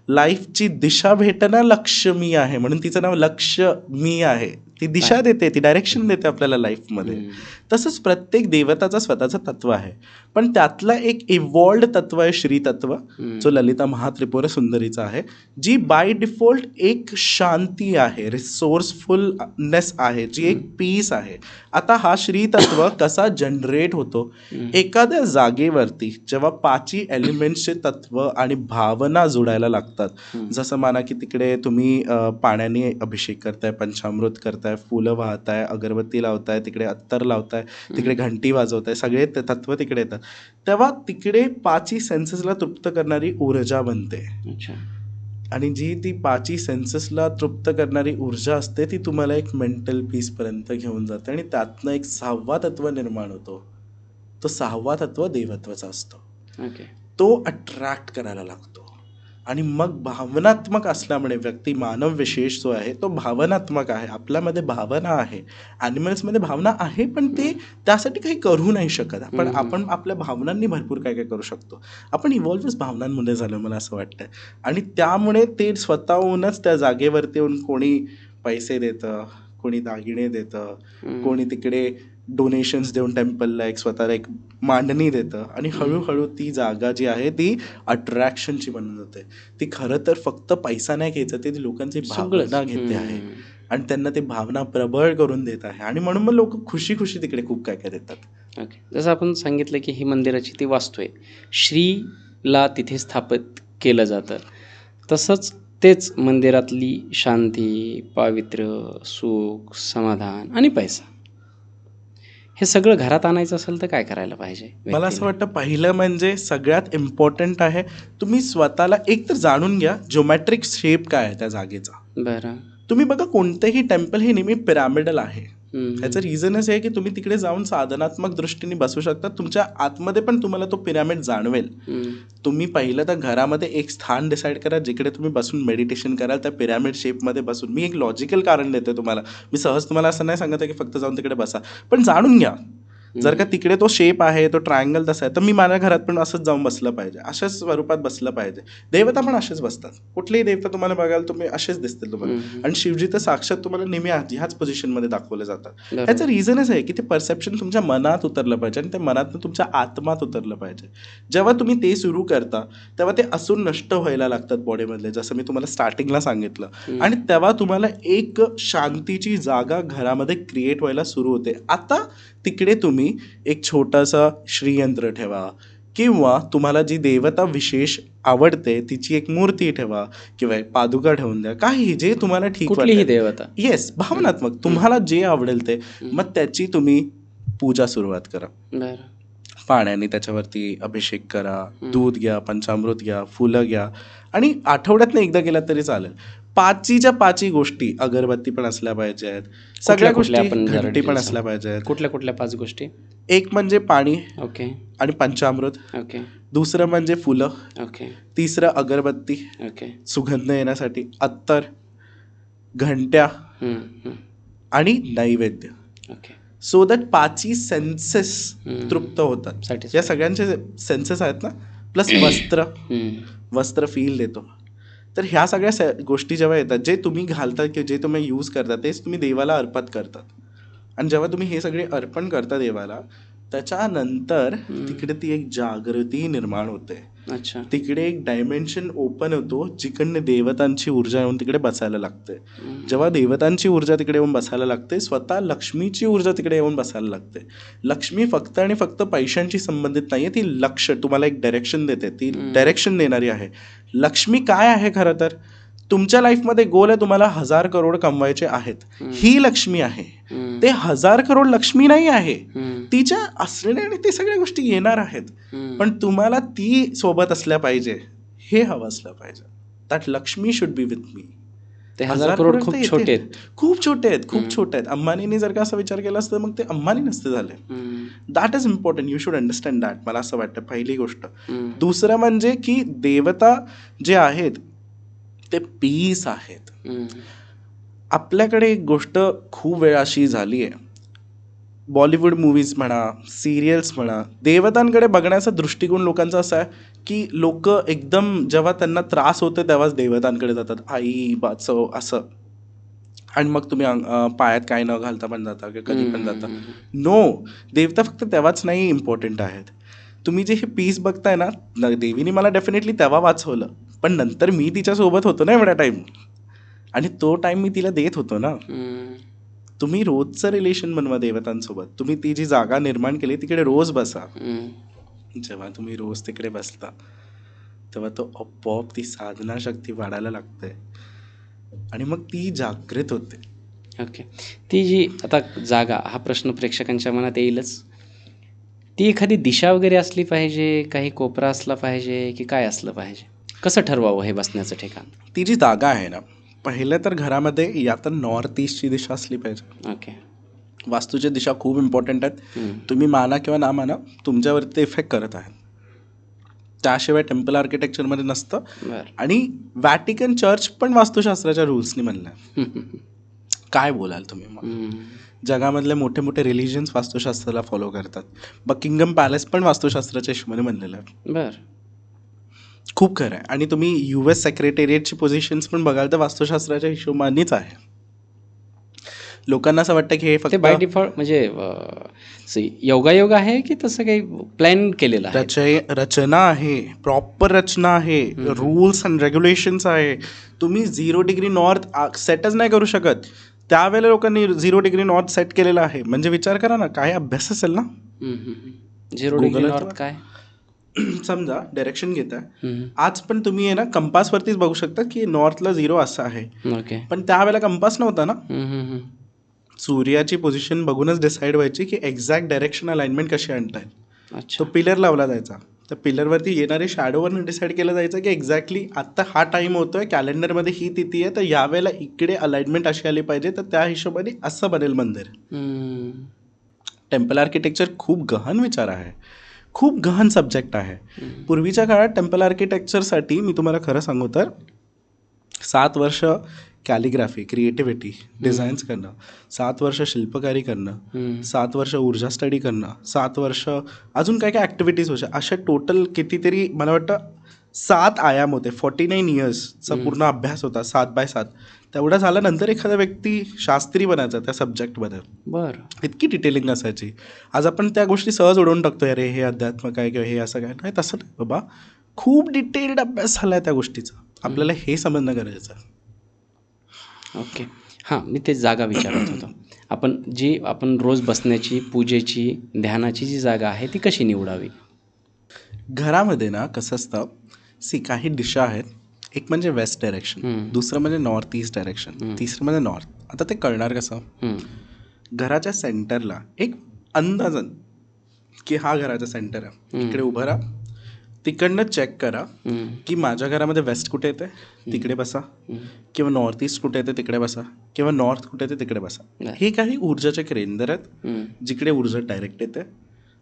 लाईफची दिशा भेटणं लक्ष्मी आहे, म्हणून तिचं नाव लक्ष्मी आहे. ती दिशा देते, ती डायरेक्शन देते आपल्याला लाईफमध्ये. तसंच प्रत्येक देवताचं स्वतःचं तत्व आहे, पण त्यातलं एक इव्हॉल्ड तत्व आहे श्री तत्व, जो ललिता महात्रिपुर सुंदरीचा आहे, जी बाय डिफॉल्ट एक शांती आहे, रिसोर्सफुलनेस आहे, जी एक पीस आहे. आता हा श्री तत्व कसा जनरेट होतो? एखाद्या जागेवरती जेव्हा 5ही एलिमेंट्सचे तत्व आणि भावना जोडायला लागतात. जसं माना की तिकडे तुम्ही पाण्याने अभिषेक करताय, पंचामृत करताय, फुलं वाहताय, अगरबत्ती लावताय, तिकडे अत्तर लावताय, तिकडे घंटी वाजवताय, सगळे तत्व तिकडे येतात. तेव्हा तिकडे 5ही सेन्सेसला तृप्त करणारी ऊर्जा बनते. आणि जी ती 5ही सेन्सेसला तृप्त करणारी ऊर्जा असते ती तुम्हाला एक मेंटल पीसपर्यंत घेऊन जाते आणि त्यातनं एक 6वा तत्व निर्माण होतो. तो 6वा तत्व देवत्वाचा असतो. तो अट्रॅक्ट करायला लागतो. आणि मग भावनात्मक असल्यामुळे व्यक्ती, मानव विशेष जो आहे तो भावनात्मक आहे. आपल्यामध्ये भावना आहे, ॲनिमल्समध्ये भावना आहे, पण ते त्यासाठी काही करू नाही शकत. आपण आपल्या भावनांनी भरपूर काय काय करू शकतो. आपण इव्हॉल्व्हच भावनांमध्ये झालं मला असं वाटतं. आणि त्यामुळे ते स्वतःहूनच त्या जागेवरती येऊन कोणी पैसे देतं, कोणी दागिने देतं, कोणी तिकडे डोनेशन्स देऊन टेम्पलला एक स्वतःला एक मांडणी देतं, आणि हळूहळू ती जागा जी आहे ती अट्रॅक्शनची बनून जाते. ती खरं तर फक्त पैसा नाही घ्यायचं, ते लोकांची भावना घेते आहे आणि त्यांना ते भावना प्रबळ करून देत आहे. आणि म्हणून मग लोक खुशी खुशी तिकडे खूप काय काय देतात. जसं आपण सांगितलं की ही मंदिराची ती वास्तू आहे, श्रीला तिथे स्थापित केलं जातं, तसंच तेच मंदिरातली शांती, पावित्र्य, सुख, समाधान आणि पैसा हे सगळं घरात आणायचं असेल तर काय करायला पाहिजे? मला असं वाटतं पहिलं म्हणजे सगळ्यात इम्पॉर्टंट आहे तुम्ही स्वतःला एक तर जाणून घ्या जिओमॅट्रिक शेप काय आहे त्या जागेचा. बरं. तुम्ही बघा कोणतेही टेम्पल हे नेहमी पिरामिडल आहे. ह्याचं रिझनच आहे की तुम्ही तिकडे जाऊन साधनात्मक दृष्टीने बसू शकता. तुमच्या आतमध्ये पण तुम्हाला तो पिरामिड जाणवेल. तुम्ही पहिलं तर घरामध्ये एक स्थान डिसाईड करा जिकडे तुम्ही बसून मेडिटेशन कराल, त्या पिरामिड शेपमध्ये बसून. मी एक लॉजिकल कारण देतो तुम्हाला, मी सहज तुम्हाला असं नाही सांगत आहे की फक्त जाऊन तिकडे बसा, पण जाणून घ्या. जर का तिकडे तो शेप आहे, तो ट्रायंगल तसा आहे, तर मी माझ्या घरात पण असंच जाऊन बसलं पाहिजे, अशाच स्वरूपात बसलं पाहिजे. देवता पण असेच बसतात. कुठलेही देवता तुम्हाला बघाल तुम्ही असेच दिसतील तुम्हाला. आणि शिवजी तर साक्षात तुम्हाला नेहमी ह्याच पोझिशनमध्ये दाखवले जातात. ह्याचं रिझनच आहे की ते परसेप्शन तुमच्या मनात उतरलं पाहिजे आणि त्या मनातून तुमच्या आत्मात उतरलं पाहिजे. जेव्हा तुम्ही ते सुरू करता तेव्हा ते असून नष्ट व्हायला लागतात बॉडीमधले, जसं मी तुम्हाला स्टार्टिंगला सांगितलं. आणि तेव्हा तुम्हाला एक शांतीची जागा घरामध्ये क्रिएट व्हायला सुरू होते. आता तिकडे तुम्ही एक छोटासा श्रीयंत्र ठेवा, किंवा तुम्हाला जी देवता विशेष आवडते तिची एक मूर्ती ठेवा, किंवा एक पादुका ठेवून द्या, काही जे तुम्हाला ठीक कुठलीही देवता. येस, भावनात्मक तुम्हाला जे आवडेल ते. मग त्याची तुम्ही पूजा सुरुवात करा. पाण्याने त्याच्यावरती अभिषेक करा, दूध घ्या, पंचामृत घ्या, फुलं घ्या, आणि आठवड्यातनं एकदा केला तरी चालेल. पाचीच्या पाची गोष्टी, अगरबत्ती पण असल्या पाहिजेत, सगळ्या गोष्टी, आपण जरा घंटी पण details असल्या पाहिजेत. कुठल्या कुठल्या 5 गोष्टी? एक म्हणजे पाणी ओके. आणि पंचामृत, ओके. दुसरं म्हणजे फुलं, ओके. तिसरं अगरबत्ती ओके. सुगंध येण्यासाठी, अत्तर, घंट्या हम्म, हम्म. आणि नैवेद्य. ओके. सो दॅट पाची सेन्सेस तृप्त होतात. Satisfied. या सगळ्यांचे सेन्सेस आहेत ना, प्लस वस्त्र, हम्म. वस्त्र फील देतो. तर ह्या सगळ्या गोष्टी जेव्हा येतात, जे तुम्ही घालता किंवा जे तुम्ही यूज करता तेच तुम्ही देवाला अर्पण करतात. आणि जेव्हा तुम्ही हे सगळे अर्पण करता देवाला, त्याच्यानंतर तिकडे ती एक जागृती निर्माण होते. अच्छा. तिकडे एक डायमेन्शन ओपन होतो, जिकडनं देवतांची ऊर्जा येऊन तिकडे बसायला लागते. जेव्हा देवतांची ऊर्जा तिकडे येऊन बसायला लागते, स्वतः लक्ष्मीची ऊर्जा तिकडे येऊन बसायला लागते. लक्ष्मी फक्त आणि फक्त पैशांशी संबंधित नाहीये, ती लक्ष तुम्हाला एक डायरेक्शन देते, ती डायरेक्शन देणारी आहे. लक्ष्मी काय आहे खरं तर, तुमच्या लाईफमध्ये गोल आहे तुम्हाला 1000 करोड कमवायचे आहेत, ही लक्ष्मी आहे. ते 1000 करोड लक्ष्मी नाही आहे, तिच्या असलेल्या आणि ते सगळ्या गोष्टी येणार आहेत, पण तुम्हाला ती सोबत असल्या पाहिजे, हे हवं असलं पाहिजे. That Lakshmi should be with me. ते 1000 करोड खूप छोटे आहेत. खूप छोटे आहेत, खूप छोटे आहेत. अंबानीने जर का असा विचार केला असता मग ते अंबानी नसते झाले. That is important, you should understand that. मला असं वाटतं पहिली गोष्ट. दुसरं म्हणजे की देवता जे आहेत ते पीस आहेत. आपल्याकडे एक गोष्ट खूप वेळा अशी झाली आहे, बॉलिवूड मूवीज म्हणा, सिरियल्स म्हणा, देवतांकडे बघण्याचा दृष्टिकोन लोकांचा असा आहे की लोक एकदम जेव्हा त्यांना त्रास होतो तेव्हाच देवतांकडे जातात, आई वाचव असं, आणि मग तुम्ही पायात काय न घालता पण जाता किंवा कधी पण जाता. नो, देवता फक्त तेव्हाच नाही इम्पॉर्टंट आहेत. तुम्ही जे हे पीस बघताय ना, देवीने मला डेफिनेटली तेव्हा वाचवलं, पण नंतर मी तिच्यासोबत होतो ना एवढा टाईम, आणि तो टाईम मी तिला देत होतो ना. तुम्ही रोजचं रिलेशन बनवा देवतांसोबत. तुम्ही ती जी जागा निर्माण केली तिकडे रोज बसा. जेव्हा तुम्ही रोज तिकडे बसता तेव्हा तो आपोआप ती साधना शक्ती वाढायला लागते आणि मग ती जागृत होते. ओके. ती जी आता जागा, हा प्रश्न प्रेक्षकांच्या मनात येईलच. ती एखादी दिशा वगैरे असली पाहिजे, काही कोपरा असला पाहिजे, की काय असलं पाहिजे? कसं ठरवावं हे बसण्याचं ठिकाण? ती जी जागा आहे ना, पहिलं तर घरामध्ये या तर नॉर्थ ईस्टची दिशा असली पाहिजे. ओके. वास्तूच्या दिशा खूप इम्पॉर्टंट आहेत. तुम्ही माना किंवा ना माना, तुमच्यावरती ते इफेक्ट करत आहेत. त्याशिवाय टेम्पल आर्किटेक्चरमध्ये नसतं. आणि व्हॅटिकन चर्च पण वास्तुशास्त्राच्या रूल्सनी बनलं. काय बोलाल तुम्ही मग? जगामधले मोठे मोठे रिलिजन्स वास्तुशास्त्राला फॉलो करतात. बकिंगम पॅलेस पण वास्तुशास्त्राच्या हिशोबाने बनलेलं आहे. बरं. खूप खरं आहे. आणि तुम्ही US सेक्रेटेरिएटची पोझिशन्स पण बघाल तर वास्तुशास्त्राच्या हिशोबानेच आहे. लोकांना असं वाटतं की हे फक्त बाय डिफॉल्ट म्हणजे योगायोग आहे की तसं काही प्लॅन केलेलं आहे? रचना आहे, प्रॉपर रचना आहे, रूल्स अँड रेग्युलेशन्स आहे. तुम्ही 0 डिग्री नॉर्थ सेटच नाही करू शकत. त्यावेळेला लोकांनी 0 डिग्री नॉर्थ सेट केलेलं आहे. म्हणजे विचार करा ना, काय अभ्यास असेल ना. 0 डिग्री नॉर्थ काय? समजा डायरेक्शन घेताय, आज पण तुम्ही आहे ना कंपासवरतीच बघू शकता की नॉर्थला 0 असं आहे. ओके. पण त्यावेळेला कंपास नव्हता ना. सूर्याची पोझिशन बघूनच डिसाईड व्हायची की एक्झॅक्ट डायरेक्शन अलाइनमेंट कशी आणता येईल. तो पिलर लावला जायचा, त्या पिलरवरती येणारे शॅडोवरनं डिसाईड केलं जायचं की एक्झॅक्टली आत्ता हा टाईम होतोय, कॅलेंडरमध्ये ही तिथी आहे, तर यावेळेला इकडे अलाइनमेंट अशी आली पाहिजे, तर त्या हिशोबाने असं बनेल मंदिर. टेम्पल आर्किटेक्चर खूप गहन विचार आहे, खूप गहन सब्जेक्ट आहे. पूर्वीच्या काळात टेम्पल आर्किटेक्चरसाठी मी तुम्हाला खरं सांगू तर 7 वर्ष कॅलिग्राफी, क्रिएटिव्हिटी, डिझाईन्स करणं, 7 वर्ष शिल्पकारी करणं, 7 वर्ष ऊर्जा स्टडी करणं, 7 वर्ष अजून काय काय ॲक्टिव्हिटीज होत्या, अशा टोटल कितीतरी मला वाटतं 7 आयाम होते. 49 इयर्सचा पूर्ण अभ्यास होता 7x7. तेवढा झाल्यानंतर एखादा व्यक्ती शास्त्री बनायचा त्या सब्जेक्टमध्ये. बरं. इतकी डिटेलिंग नसायची. आज आपण त्या गोष्टी सहज उडवून टाकतो, अरे हे अध्यात्म काय किंवा हे असं काय. नाही, तसं नाही बाबा. खूप डिटेल्ड अभ्यास झाला आहे त्या गोष्टीचा. आपल्याला हे समजणं गरजेचं आहे. ओके. हां, मी ते जागा विचारत होतो. आपण रोज बसण्याची, पूजेची, ध्यानाची जी जागा आहे ती कशी निवडावी? घरामध्ये ना कसं असतं, काही दिशा आहेत. एक म्हणजे वेस्ट डायरेक्शन, दुसरं म्हणजे नॉर्थ ईस्ट डायरेक्शन, तिसरं म्हणजे नॉर्थ. आता ते कळणार कसं? घराच्या सेंटरला एक अंदाजन की हा घराचा सेंटर आहे, इकडे उभं राहा, तिकडनं चेक करा हम्म. की माझ्या घरामध्ये वेस्ट कुठे येते, तिकडे बसा, किंवा नॉर्थ ईस्ट कुठे येते तिकडे बसा, किंवा नॉर्थ कुठे येते तिकडे बसा. बरं. हे काही ऊर्जाचे केंद्र आहेत हम्म. जिकडे ऊर्जा डायरेक्ट येते,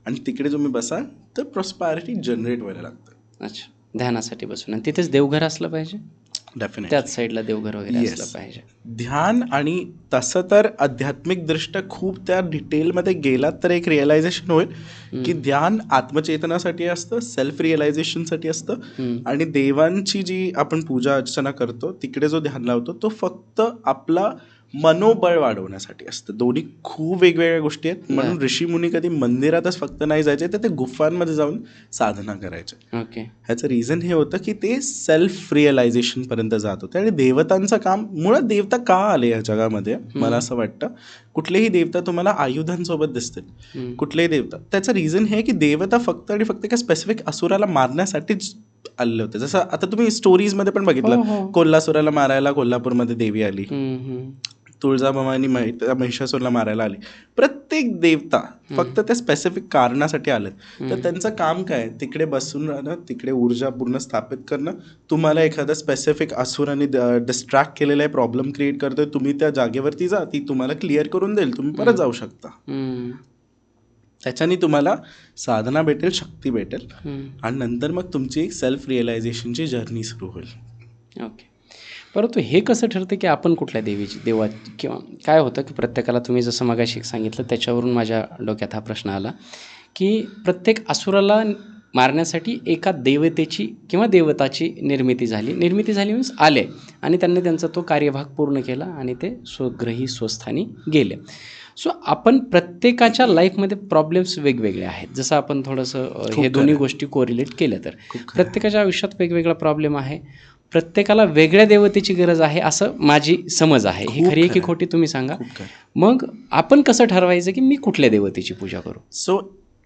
आणि तिकडे तुम्ही बसाल तर प्रॉस्पॅरिटी जनरेट व्हायला लागतं. अच्छा, ध्यानासाठी बसून. आणि तिथेच देवघर असलं पाहिजे, डेफिनेटली त्याच साईडला देवघर वगैरे Yes. असलं पाहिजे. ध्यान. आणि तसं तर आध्यात्मिकदृष्ट्या खूप त्या डिटेलमध्ये गेलात तर एक रिअलायझेशन होईल की ध्यान आत्मचेतनासाठी असतं, सेल्फ रिअलायझेशनसाठी असतं, हम्म. आणि देवांची जी आपण पूजा अर्चना करतो तिकडे जो ध्यान लावतो तो फक्त आपला मनोबळ वाढवण्यासाठी असतं. दोन्ही खूप वेगवेगळ्या गोष्टी आहेत. म्हणून ऋषीमुनी कधी मंदिरातच फक्त नाही जायचे, तर ते गुफांमध्ये जाऊन साधना करायचे. ओके. ह्याचं रिझन हे होतं की ते सेल्फ रिअलायझेशनपर्यंत जात होते. आणि देवतांचं काम, मुळात देवता का आले या जगामध्ये मला असं वाटतं, कुठलेही देवता तुम्हाला आयुधांसोबत दिसतील, कुठलेही देवता, त्याचं रिझन हे की देवता फक्त आणि फक्त एका स्पेसिफिक असुराला मारण्यासाठीच आले होते. जसं आता तुम्ही स्टोरीजमध्ये पण बघितलं, कोल्हासुराला मारायला कोल्हापूरमध्ये देवी आली, तुळजाभवानी महिषासुरला मारायला आली. प्रत्येक देवता फक्त त्या स्पेसिफिक कारणासाठी आलेत. तर त्यांचं काम काय, तिकडे बसून राहणं, तिकडे ऊर्जा पूर्ण स्थापित करणं. तुम्हाला एखादा स्पेसिफिक असुराने डिस्ट्रॅक्ट केलेला आहे, प्रॉब्लेम क्रिएट करतोय, तुम्ही त्या जागेवरती जा, ती तुम्हाला क्लिअर करून देईल, तुम्ही परत जाऊ शकता. त्याच्याने तुम्हाला साधना भेटेल, शक्ती भेटेल, आणि नंतर मग तुमची एक सेल्फ रिअलायझेशनची जर्नी सुरू होईल. ओके. परंतु हे कसं ठरतं की आपण कुठल्या देवाची, किंवा काय होतं की प्रत्येकाला, तुम्ही जसं मगाशी सांगितलं त्याच्यावरून माझ्या डोक्यात हा प्रश्न आला की प्रत्येक असुराला मारण्यासाठी एका देवतेची किंवा देवताची निर्मिती झाली मीन्स आले, आणि त्यांनी त्यांचा तो कार्यभाग पूर्ण केला आणि ते स्वग्रही स्वस्थानी गेले. सो आपण प्रत्येकाच्या लाईफमध्ये प्रॉब्लेम्स वेगवेगळे आहेत. जसं आपण थोडंसं हे दोन्ही गोष्टी कोरिलेट केल्या तर प्रत्येकाच्या आयुष्यात वेगवेगळा प्रॉब्लेम आहे, प्रत्येकाला वेगळ्या देवतेची गरज आहे, असं माझी समज आहे. ही खरी आहे की खोटी, तुम्ही सांगा. मग आपण कसं ठरवायचं की मी कुठल्या देवतेची पूजा करू? सो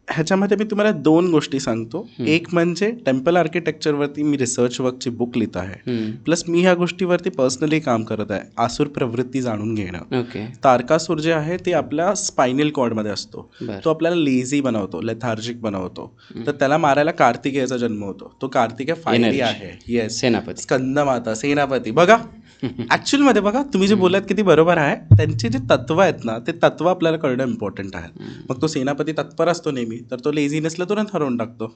ह्याच्यामध्ये मी तुम्हाला 2 गोष्टी सांगतो. एक म्हणजे टेम्पल आर्किटेक्चरवरती मी रिसर्च वर्कची बुक लिहित आहे, प्लस मी ह्या गोष्टीवरती पर्सनली काम करत आहे. आसुर प्रवृत्ती जाणून घेणं. ओके. तारकासूर जे आहे ते आपल्या स्पायनल कॉर्डमध्ये असतो. तो आपल्याला लेझी बनवतो, लेथार्जिक बनवतो. तर त्याला मारायला कार्तिकेयाचा जन्म होतो. तो कार्तिकेय फायरी आहे. येस, सेनापती, स्कंदमाता, सेनापती. बघा ऍक्च्युअल मध्ये बघा, तुम्ही जे बोललात किती बरोबर आहे. त्यांचे जे तत्व आहेत ना, ते तत्व आपल्याला कळणं इम्पॉर्टंट आहे. मग तो सेनापती तत्पर असतो नेहमी, तर तो लेझीनेसला तुरंत हरवून टाकतो.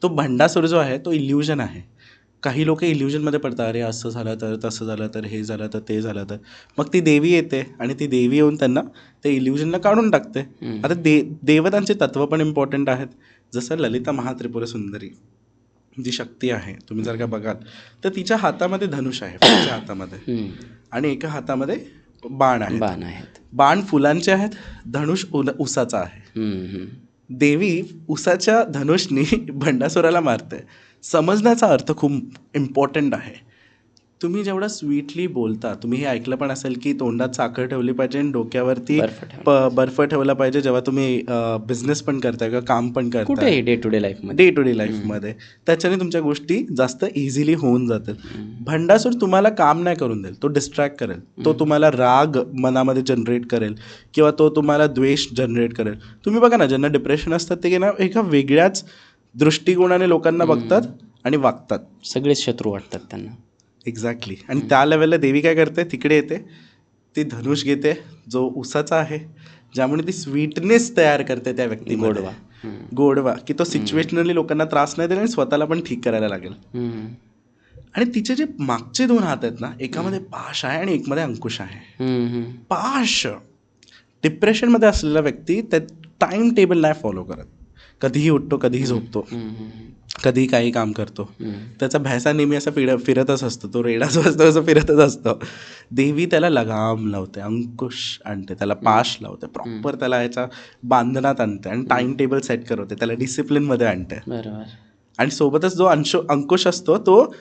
तो भंडासूर जो आहे तो इल्युजन आहे. काही लोक इल्युजनमध्ये पडतात, अरे असं झालं तर, तसं झालं तर, हे झालं तर, ते झालं तर. मग ती देवी येते आणि ती देवी येऊन त्यांना ते इल्युजनला काढून टाकते. आता देवतांचे तत्व पण इम्पॉर्टंट आहेत. जसं ललिता महात्रिपुरा सुंदरी जी शक्ती आहे, तुम्ही जर का बघाल तर तिच्या हातामध्ये धनुष आहे, तिच्या हातामध्ये, आणि एका हातामध्ये बाण आहेत. बाण फुलांचे आहेत, धनुष उसाचा आहे. देवी उसाच्या धनुषनी भंडासुराला मारते. समजण्याचा अर्थ खूप इम्पॉर्टंट आहे. तुम्ही जेवढं स्वीटली बोलता, तुम्ही हे ऐकलं पण असेल की तोंडात साखर ठेवली पाहिजे आणि डोक्यावरती बर्फ ठेवला पाहिजे जेव्हा तुम्ही बिझनेस पण करताय किंवा काम पण करताय, डे टू डे लाईफमध्ये. त्याच्याने तुमच्या गोष्टी जास्त इझिली होऊन जातात. भंडासूर तुम्हाला काम नाही करून देईल, तो डिस्ट्रॅक्ट करेल. तो तुम्हाला राग मनामध्ये जनरेट करेल किंवा तो तुम्हाला द्वेष जनरेट करेल. तुम्ही बघा ना, ज्यांना डिप्रेशन असतात ते ना एका वेगळ्याच दृष्टिकोनाने लोकांना बघतात आणि वागतात. सगळेच शत्रू वाटतात त्यांना. एक्झॅक्टली. आणि त्या लेवलला देवी काय करते, तिकडे येते, ती धनुष घेते जो उसाचा आहे, ज्यामुळे ती स्वीटनेस तयार करते त्या व्यक्तीमध्ये, गोडवा, की तो सिच्युएशनली लोकांना त्रास नाही देईल आणि स्वतःला पण ठीक करायला लागेल. आणि तिचे जे मागचे 2 हात आहेत ना, एकामध्ये पाश आहे आणि एकमध्ये अंकुश आहे. पाश डिप्रेशनमध्ये असलेला व्यक्ती त्या टाइम टेबल नाही फॉलो करत, कधीही उठतो, कधीही झोपतो, कधीही काही काम करतो. त्याचा भैसा नेहमी असा फिरतच असतो, तो रेडा जो असतो असं फिरतच असतो. देवी त्याला लगाम लावते, अंकुश आणते, त्याला पाश लावते, प्रॉपर त्याला याच्या बांधनात आणते आणि टाइम टेबल सेट करवते, त्याला डिसिप्लिनमध्ये आणते. आणि सोबतच जो अंकुश असतो तो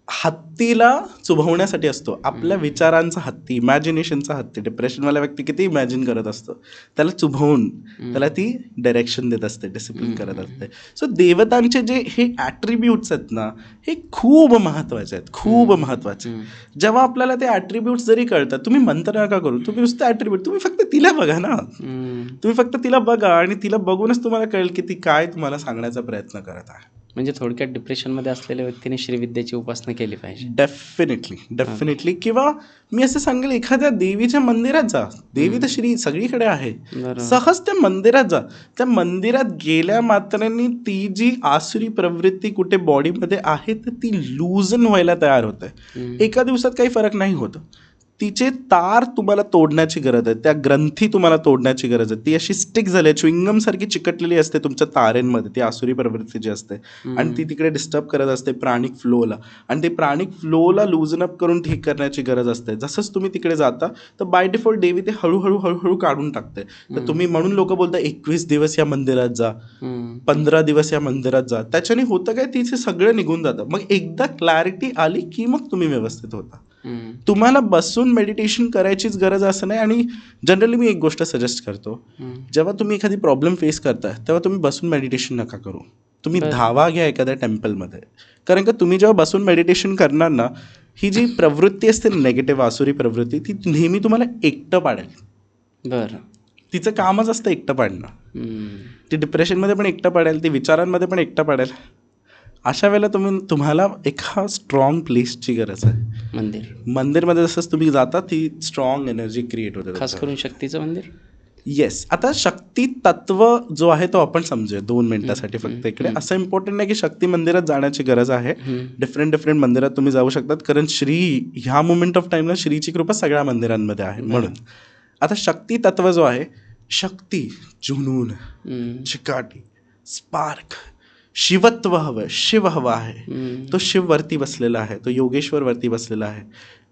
हत्तीला चुभवण्यासाठी असतो, आपल्या विचारांचा हत्ती, इमॅजिनेशनचा हत्ती. डिप्रेशनवाला व्यक्ती किती इमॅजिन करत असतो, त्याला चुभवून त्याला ती डायरेक्शन देत असते, डिसिप्लिन करत असते. सो देवतांचे जे हे ॲट्रिब्यूट्स आहेत ना, हे खूप महत्त्वाचे आहेत, खूप महत्त्वाचे. जेव्हा आपल्याला ते ॲट्रिब्यूट्स जरी कळतात, तुम्ही मंत्र नका करू, तुम्ही नुसतं ॲट्रिब्यूट, तुम्ही फक्त तिला बघा ना, तुम्ही फक्त तिला बघा आणि तिला बघूनच तुम्हाला कळेल की ती काय तुम्हाला सांगण्याचा प्रयत्न करत आहे. म्हणजे थोडक्यात डिप्रेशनमध्ये असलेल्या व्यक्तीने श्रीविद्येची उपासना केली पाहिजे. डेफिनेटली. किंवा मी असं सांगेल, एखाद्या देवीच्या मंदिरात जा. देवी तर श्री सगळीकडे आहे. बरोबर. सहज त्या मंदिरात जा. त्या मंदिरात गेल्या मात्रांनी ती जी आसुरी प्रवृत्ती कुठे बॉडीमध्ये आहे तर ती लूजन व्हायला तयार होते. एका दिवसात काही फरक नाही होत. तिचे तार तुम्हाला तोडण्याची गरज आहे, त्या ग्रंथी तुम्हाला तोडण्याची गरज आहे. ती अशी स्टिक झाली आहे, च्युइंगम सारखी चिकटलेली असते तुमच्या तारेंमध्ये, ती आसुरी प्रवृत्ती जी असते. आणि ती तिकडे डिस्टर्ब करत असते प्राणिक फ्लोला. आणि ते प्राणिक फ्लोला लूजन अप करून ठीक करण्याची गरज असते. जसंच तुम्ही तिकडे जाता तर बाय डिफॉल्ट देवी ते हळूहळू काढून टाकते. तर तुम्ही म्हणून लोक बोलतात 21 दिवस या मंदिरात जा, 15 दिवस या मंदिरात जा. त्याच्याने होतं काय, तिचे सगळं निघून जातं. मग एकदा क्लॅरिटी आली की मग तुम्ही व्यवस्थित होता. तुम्हाला बसून मेडिटेशन करायचीच गरज असं नाही. आणि जनरली मी एक गोष्ट सजेस्ट करतो, जेव्हा तुम्ही एखादी प्रॉब्लेम फेस करताय तेव्हा तुम्ही बसून मेडिटेशन नका करू. तुम्ही धावा घ्या एखाद्या टेम्पलमध्ये. कारण का तुम्ही जेव्हा बसून मेडिटेशन करणार ना, ही जी प्रवृत्ती असते नेगेटिव्ह आसुरी प्रवृत्ती, ती नेहमी तुम्हाला एकटं पाडेल. बरं. तिचं कामच असतं एकटं पाडणं. ती डिप्रेशनमध्ये पण एकटं पाडेल, ती विचारांमध्ये पण एकटं पाडेल. अशा वेळेला तुम्हाला एका स्ट्रॉंग प्लेसची गरज आहे. मंदिरमध्ये जसंच तुम्ही जाता ती स्ट्रॉंग एनर्जी क्रिएट होते. खास करून शक्तीचं मंदिर. येस. आता शक्ती तत्व जो आहे तो आपण समजूया 2 मिनिटासाठी फक्त इकडे. असं इम्पॉर्टंट नाही की शक्ती मंदिरात जाण्याची गरज आहे. डिफरंट मंदिरात तुम्ही जाऊ शकतात, कारण श्री ह्या मोमेंट ऑफ टाइमला श्रीची कृपा सगळ्या मंदिरांमध्ये आहे म्हणून. आता शक्ती तत्व जो आहे, शक्ती, जुनून, चिकाटी, स्पार्क, शिवत्व हवं, शिव हवा आहे. तो शिव वरती बसलेला आहे, तो योगेश्वर वरती बसलेला आहे.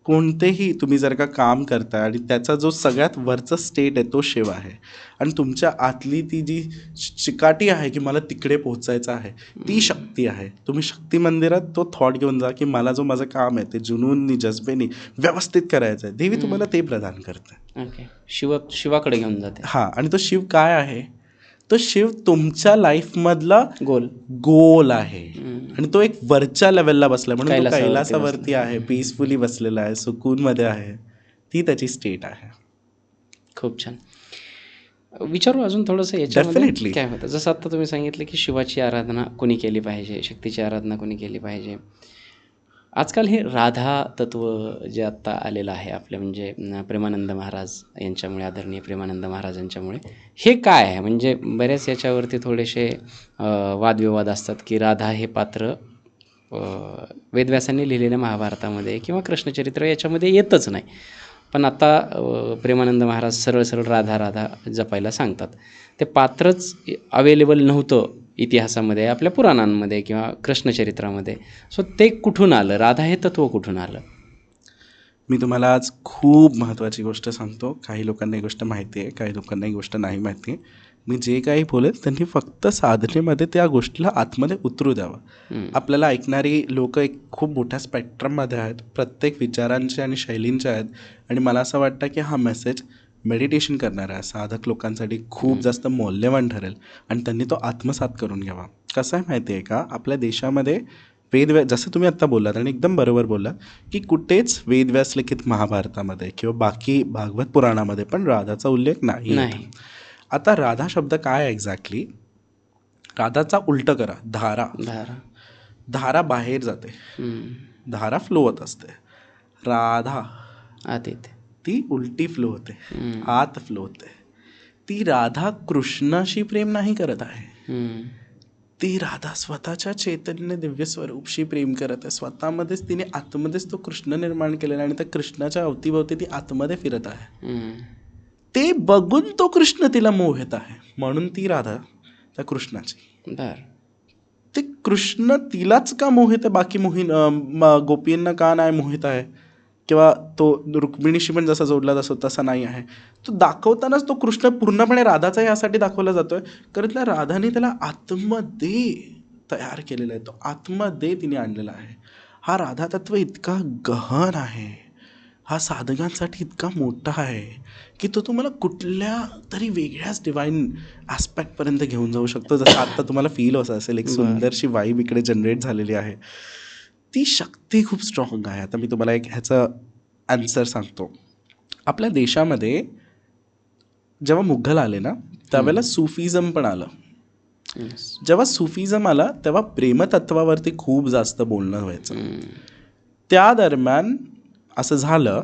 कोणतेही तुम्ही जर का काम करताय आणि त्याचा जो सगळ्यात वरचा स्टेट आहे तो शिव आहे. आणि तुमच्या आतली ती जी चिकाटी आहे की मला तिकडे पोहोचायचं आहे, ती शक्ती आहे. तुम्ही शक्ती मंदिरात तो थॉट घेऊन जा की मला जो माझं काम आहे ते जुनूननी जज्बेनी व्यवस्थित करायचं आहे. देवी तुम्हाला ते प्रदान करते. शिवाकडे घेऊन जाते. हां. आणि तो शिव काय आहे, तो शिव तुमच्या लाईफमधला गोल आहे. आणि तो एक वरच्या लेवलला बसला म्हणून तो कैलासावरती आहे, पीसफुली बसलेला आहे, सुकूनमध्ये आहे. ती त्याची स्टेट आहे. खूप छान. विचारू अजून थोडंसं याच्यामध्ये काय होतं, जसं आता तुम्ही सांगितलं की शिवाची आराधना कोणी केली पाहिजे, शक्तीची आराधना कोणी केली पाहिजे. आजकाल हे राधा तत्व जे आत्ता आलेलं आहे आपल्या, म्हणजे प्रेमानंद महाराज यांच्यामुळे, आदरणीय प्रेमानंद महाराज यांच्यामुळे, हे काय आहे? म्हणजे बरेच याच्यावरती थोडेसे वादविवाद असतात की राधा हे पात्र वेदव्यासांनी लिहिलेल्या महाभारतामध्ये किंवा कृष्णचरित्र याच्यामध्ये येतच नाही. पण आता प्रेमानंद महाराज सरळ राधा जपायला सांगतात. ते पात्रच अवेलेबल नव्हतं इतिहासामध्ये, आपल्या पुराणांमध्ये किंवा कृष्णचरित्रामध्ये. सो ते कुठून आलं? राधा हे तत्व कुठून आलं? मी तुम्हाला आज खूप महत्त्वाची गोष्ट सांगतो. काही लोकांना ही गोष्ट माहिती आहे, काही लोकांना ही गोष्ट नाही माहिती आहे. मी जे काही बोलेल त्यांनी फक्त साधनेमध्ये त्या गोष्टीला आतमध्ये उतरू द्यावं. आपल्याला ऐकणारी लोक एक खूप मोठ्या स्पेक्ट्रममध्ये आहेत, प्रत्येक विचारांचे आणि शैलींचे आहेत. आणि मला असं वाटतं की हा मेसेज मेडिटेशन करणाऱ्या साधक लोकांसाठी खूप जास्त मौल्यवान ठरेल आणि त्यांनी तो आत्मसात करून घ्यावा. कसं आहे माहिती आहे का, आपल्या देशामध्ये जसं तुम्ही आत्ता बोललात आणि एकदम बरोबर बोललात की कुठेच वेदव्यास लिखित महाभारतामध्ये किंवा बाकी भागवत पुराणामध्ये पण राधाचा उल्लेख नाही. आता राधा शब्द काय एक्झॅक्टली? राधाचा उलटं करा, धारा बाहेर जाते, धारा फ्लो होत असते. राधा आत येते, ती उलटी फ्लो होते, आत फ्लो होते. ती राधा कृष्णाशी प्रेम नाही करत आहे, ती राधा स्वतःच्या चैतन्य दिव्य स्वरूपशी प्रेम करत आहे. स्वतःमध्येच तिने आतमध्येच तो कृष्ण निर्माण केलेला आणि त्या कृष्णाच्या अवतीभोवती ती आतमध्ये फिरत आहे. ते बघून तो कृष्ण तिला मोहित आहे, म्हणून ती राधा त्या कृष्णाची. ते कृष्ण तिलाच का मोहित आहे, बाकी गोपींना का नाही मोहित आहे? किंवा तो रुक्मिणीशी पण जसा जोडला जातो तसा नाही आहे. तो दाखवतानाच तो कृष्ण पूर्णपणे राधाचा यासाठी दाखवला जातोय कारण त्या राधाने त्याला आत्मदेह तयार केलेला आहे, तो आत्मदेह तिने आणलेला आहे. हा राधा तत्व इतका गहन आहे, हा साधकांसाठी इतका मोठा आहे की तो तुम्हाला कुठल्या तरी वेगळ्याच डिवाईन ॲस्पेक्टपर्यंत घेऊन जाऊ शकतो. जसं आत्ता तुम्हाला फील होत असेल, एक सुंदरशी वाईब इकडे जनरेट झालेली आहे. ती शक्ती खूप स्ट्रॉंग आहे. आता मी तुम्हाला एक ह्याचं ॲन्सर सांगतो. आपल्या देशामध्ये जेव्हा मुघल आले ना त्यावेळेला सुफिझम पण आलं. Yes. जेव्हा सुफिझम आला तेव्हा प्रेमतत्वावरती खूप जास्त बोलणं व्हायचं. त्या दरम्यान असं झालं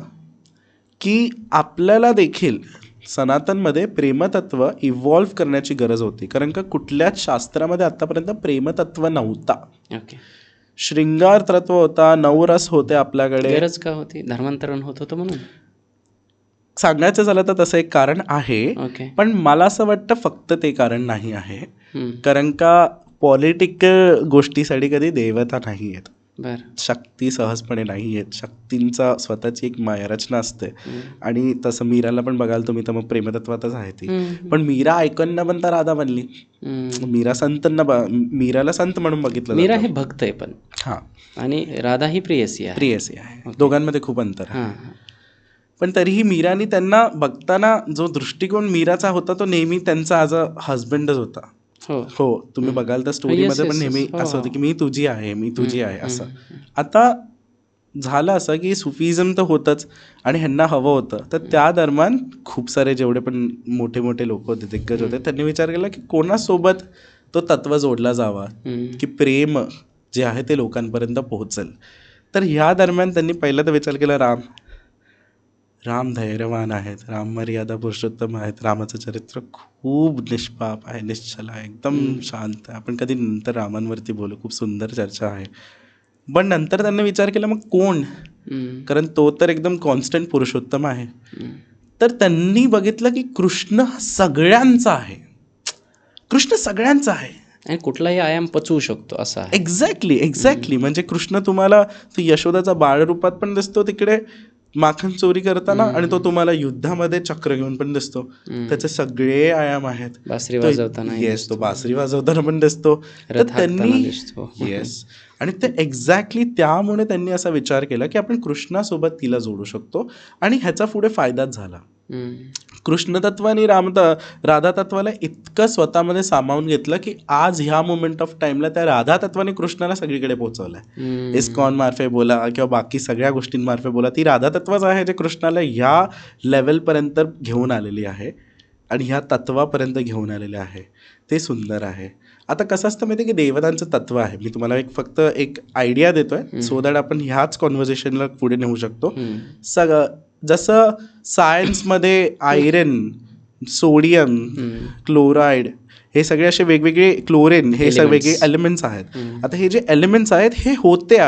की आपल्याला देखील सनातनमध्ये प्रेमतत्व इव्हॉल्व्ह करण्याची गरज होती, कारण का कुठल्याच शास्त्रामध्ये आतापर्यंत प्रेमतत्व नव्हता. ओके. शृंगार तत्व होता, नवरस होते आपल्याकडे. गरज का होती? धर्मांतरण होत होतं म्हणून? सांगायचं झालं तर तसं एक कारण आहे, ओके. पण मला असं वाटतं फक्त ते कारण नाही आहे, हम्म. कारण का पॉलिटिकल गोष्टीसाठी कधी देवता नाही आहेत, बरं. शक्ती सहजपणे नाही आहेत. शक्तींचा स्वतःची एक रचना असते. हम्म. आणि तसं मीराला पण बघाल तुम्ही तर मग प्रेमतत्वातच आहे ती. हम्म. पण मीरा ऐकून न बनता राधा बनली. हम्म. मीरा संत मीराला संत म्हणून बघितलं मीरा जातं. हे भक्त आहे पण, हां, आणि राधा ही प्रियसी आहे. प्रियसी आहे. दोघांमध्ये खूप अंतर आहे. हां हां. पण तरीही मीरानी त्यांना बघताना जो दृष्टिकोन मीराचा होता तो नेहमी त्यांचा ॲज अ हजबंडच होता. हो. हो, तुम्ही बघाल तर स्टोरीमध्ये yes, पण नेहमी yes. हो, असं होतं की मी तुझी आहे, मी तुझी आहे असं. हम्म. आता झालं असं की सुफिझम तर होतंच आणि ह्यांना हवं होतं, तर त्या दरम्यान खूप सारे जेवढे पण मोठे मोठे लोक होते, दिग्गज होते, त्यांनी विचार केला की कोणासोबत तो तत्व जोडला जावा की प्रेम जे आहे ते लोकांपर्यंत पोहोचेल. तर ह्या दरम्यान त्यांनी पहिला तर विचार केला राम धैर्यवान आहेत, राम मर्यादा पुरुषोत्तम आहेत, रामाचं चरित्र खूप निष्पाप आहे, निश्चल आहे, एकदम शांत आहे. आपण कधी नंतर रामांवरती बोलू, खूप सुंदर चर्चा आहे. पण नंतर त्यांनी विचार केला मग कोण, कारण तो तर एकदम कॉन्स्टंट पुरुषोत्तम आहे. तर त्यांनी बघितलं की कृष्ण सगळ्यांचा आहे, कृष्ण सगळ्यांचा आहे आणि कुठलाही आयाम पचवू शकतो असा आहे. एक्झॅक्टली. म्हणजे कृष्ण तुम्हाला तो यशोदाचा बाळ रूपात पण दिसतो तिकडे माखन चोरी करताना, आणि तो तुम्हाला युद्धामध्ये चक्र घेऊन पण दिसतो. त्याचे सगळे आयाम आहेत. बासरी वाजवताना येस, तो बासरी वाजवताना पण दिसतो. तर त्यांनी येस, आणि ते एक्झॅक्टली त्यामुळे त्यांनी असा विचार केला की आपण कृष्णासोबत तिला जोडू शकतो, आणि ह्याचा पुढे फायदाच झाला. कृष्ण तत्व आणि राधा तत्वाला इतकं स्वतःमध्ये सामावून घेतलं की आज ह्या मोमेंट ऑफ टाइमला त्या राधा तत्वाने कृष्णाला सगळीकडे पोहोचवलंय. इस्कॉन मार्फे बोला किंवा बाकी सगळ्या गोष्टींमार्फे बोला, ती राधा तत्वच आहे जे कृष्णाला ह्या लेवलपर्यंत घेऊन आलेली आहे आणि ह्या तत्वापर्यंत घेऊन आलेले आहे. ते सुंदर आहे. आता कसं असतं माहिती की देवतांचं तत्व आहे, मी तुम्हाला फक्त एक आयडिया देतोय सो दॅट आपण ह्याच कॉन्व्हर्सेशनला पुढे नेऊ शकतो. जसं सायन्समध्ये आयरन, सोडियम, क्लोराईड हे सगळे असे वेगवेगळे, क्लोरीन हे सगळे वेगळे एलिमेंट्स आहेत. आता हे जे एलिमेंट्स आहेत हे होते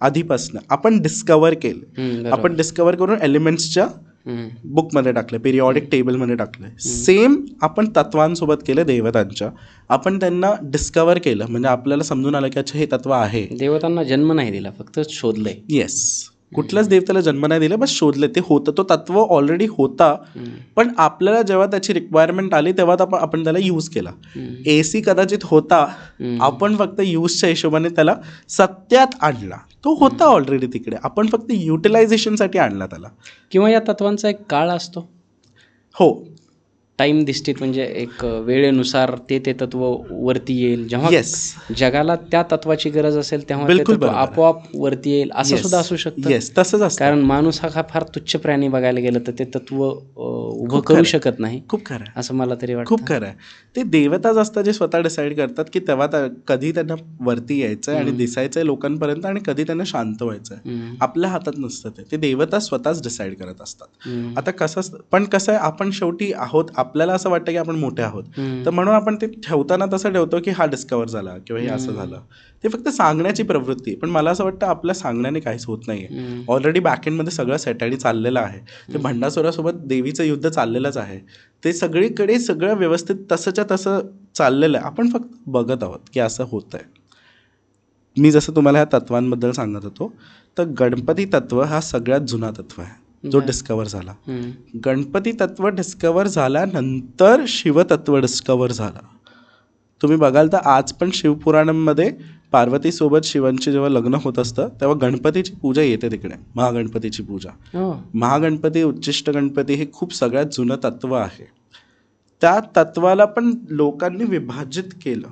आधीपासून, आपण डिस्कवर केले. आपण डिस्कवर करून एलिमेंट्सच्या बुकमध्ये टाकलं, पिरियॉडिक टेबलमध्ये टाकलं. सेम आपण तत्वांसोबत केलं, देवतांच्या. आपण त्यांना डिस्कवर केलं, म्हणजे आपल्याला समजून आलं की अच्छा हे तत्व आहे. देवतांना जन्म नाही दिला, फक्त शोधलंय. येस, कुठल्याच देवतेला जन्म नाही दिला, बस शोधले. ते होतं, तो तत्व ऑलरेडी होता, पण आपल्याला जेव्हा त्याची रिक्वायरमेंट आली तेव्हा आपण त्याला यूज केला. AC कदाचित होता, आपण फक्त यूजच्या हिशोबाने त्याला सत्यात आणला. तो होता ऑलरेडी तिकडे, आपण फक्त युटिलायझेशनसाठी आणला त्याला. किंवा या तत्वांचा एक काळ असतो. हो, टाइम दिसते, म्हणजे एक वेळेनुसार ते तत्व वरती येईल. जेव्हा जगाला त्या तत्वाची गरज असेल तेव्हा ते तत्व आपोआप वरती येईल, असं सुद्धा असू शकतं. येस, तसंच असतं. कारण माणूस हा फार तुच्छ प्राणी बघायला गेलं तर ते तत्व उभं करू शकत नाही. खूप खरं आहे, असं मला तरी वाटतं. खूप खरं आहे. ते देवताच असतात जे स्वतः डिसाईड करतात की तेव्हा कधी त्यांना वरती यायचंय आणि दिसायचंय लोकांपर्यंत, आणि कधी त्यांना शांत व्हायचंय. आपल्या हातात नसतं ते देवता स्वतःच डिसाईड करत असतात. आता कसं आहे, आपण शेवटी आहोत, आपल्याला असं वाटतं की आपण मोठे आहोत, तर म्हणून आपण ते ठेवताना तसं ठेवतो की हा डिस्कवर झाला किंवा हे असं झालं. ते फक्त सांगण्याची प्रवृत्ती आहे. पण मला असं वाटतं आपल्या सांगण्याने काहीच होत नाहीये. ऑलरेडी बॅकएंडमध्ये सगळं सेटडी चाललेलं आहे. ते भंडासुरासोबत देवीचं युद्ध चाललेलंच आहे. ते सगळीकडे सगळं व्यवस्थित तसंच्या तसं चाललेलं आहे. आपण फक्त बघत आहोत की असं होत आहे. मी जसं तुम्हाला ह्या तत्वांबद्दल सांगत होतो, तर गणपती तत्व हा सगळ्यात जुना तत्व आहे जो डिस्कवर झाला. गणपती तत्व डिस्कवर झाल्यानंतर शिवतत्व डिस्कवर झाला. तुम्ही बघाल तर आज पण शिवपुराणांमध्ये पार्वतीसोबत शिवांची जेव्हा लग्न होत असतं तेव्हा गणपतीची पूजा येते तिकडे, महागणपतीची पूजा. महागणपती, उच्चिष्ट गणपती हे खूप सगळ्यात जुनं तत्व आहे. त्या तत्वाला पण लोकांनी विभाजित केलं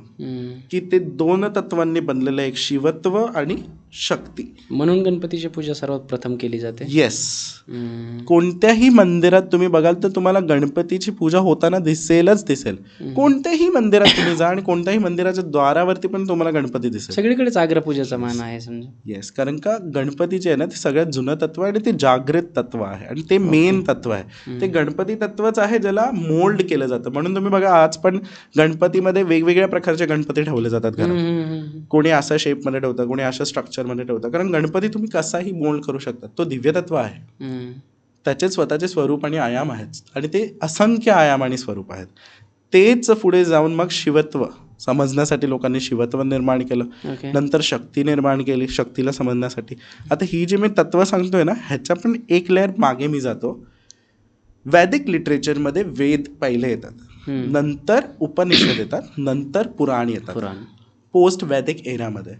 की ते 2 तत्वांनी बनलेलं, एक शिवत्व आणि शक्ती. म्हणून गणपतीची पूजा सर्वात प्रथम केली जाते. येस. हम्म. कोणत्याही मंदिरात तुम्ही बघाल तर तुम्हाला गणपतीची पूजा होताना दिसेल. कोणत्याही मंदिरात तुम्ही जा आणि कोणत्याही मंदिराच्या द्वारावरती पण तुम्हाला गणपती दिसेल. सगळीकडेच अग्रपूजेचा मान आहे समजा. येस, कारण का गणपती जे आहे ना ते सगळ्यात जुनं तत्व आहे आणि ते जागृत तत्व आहे आणि ते मेन तत्व आहे. ते गणपती तत्वच आहे ज्याला मोल्ड केलं जातं. म्हणून तुम्ही बघा आज पण गणपतीमध्ये वेगवेगळ्या प्रकारचे गणपती ठेवले जातात घरात. कोणी अशा शेपमध्ये ठेवतं, कोणी अशा स्ट्रक्चरमध्ये ठेवतं, कारण गणपती तुम्ही कसाही मोल्ड करू शकता. तो दिव्य तत्व आहे. त्याचे स्वतःचे स्वरूप आणि आयाम आहेत आणि ते असंख्य आयाम आणि स्वरूप आहेत. तेच पुढे जाऊन मग शिवत्व समजण्यासाठी लोकांनी शिवत्व निर्माण केलं. नंतर शक्ती निर्माण केली शक्तीला समजण्यासाठी. आता ही जी मी तत्व सांगतोय ना ह्याच्या पण एक लेअर मागे मी जातो. वैदिक लिटरेचरमध्ये वेद पहिले येतात, नंतर उपनिषद येतात, नंतर पुराण येतात. पोस्ट वैदिक एरामध्ये